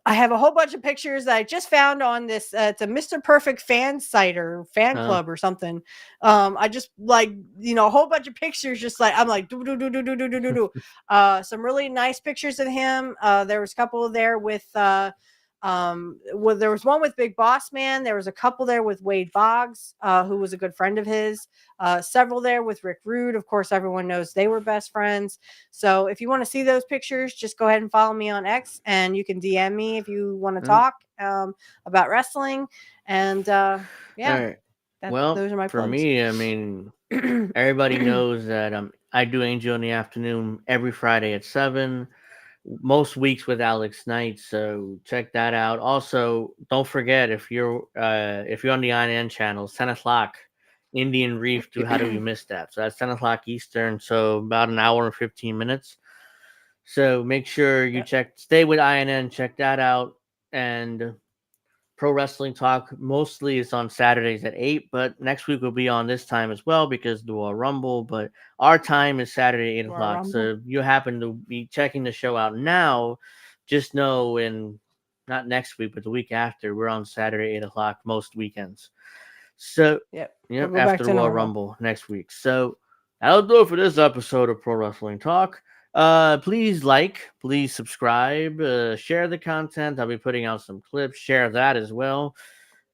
I have a whole bunch of pictures that I just found on this. It's a Mr. Perfect fan site or fan club or something. I just like, a whole bunch of pictures. Just like I'm like do do do do do do do do do. Some really nice pictures of him. There was a couple there with. Well, there was one with Big Boss Man. There was a couple there with Wade Boggs, who was a good friend of his. Several there with Rick Rude. Of course, everyone knows they were best friends. So if you want to see those pictures, just go ahead and follow me on X, and you can DM me if you want to talk about wrestling. And yeah, right. Well, those are my for plugs. me, I mean, everybody knows that I do Angel in the Afternoon every Friday at 7. Most weeks with Alex Knight, so check that out. Also, don't forget if you're on the INN channel, 10 o'clock Indian Reef. How do we miss that? So that's 10 o'clock Eastern, so about an hour and 15 minutes. So make sure you stay with INN, check that out. And Pro Wrestling Talk mostly is on Saturdays at 8, but next week will be on this time as well because the Royal Rumble. But our time is Saturday 8 o'clock. So if you happen to be checking the show out now, just know not next week, but the week after, we're on Saturday 8 o'clock most weekends. So we'll after the Royal Rumble next week. So that'll do it for this episode of Pro Wrestling Talk. Please please subscribe, share the content. I'll be putting out some clips. Share that as well.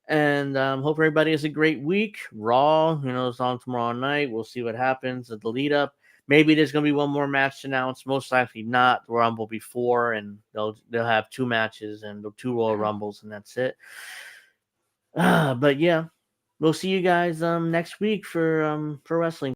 And hope everybody has a great week. Raw, it's on tomorrow night. We'll see what happens at the lead up. Maybe there's gonna be one more match announced. Most likely not. The Rumble before, and they'll have 2 matches and the 2 Royal Rumbles, and that's it. But yeah, we'll see you guys next week for Pro Wrestling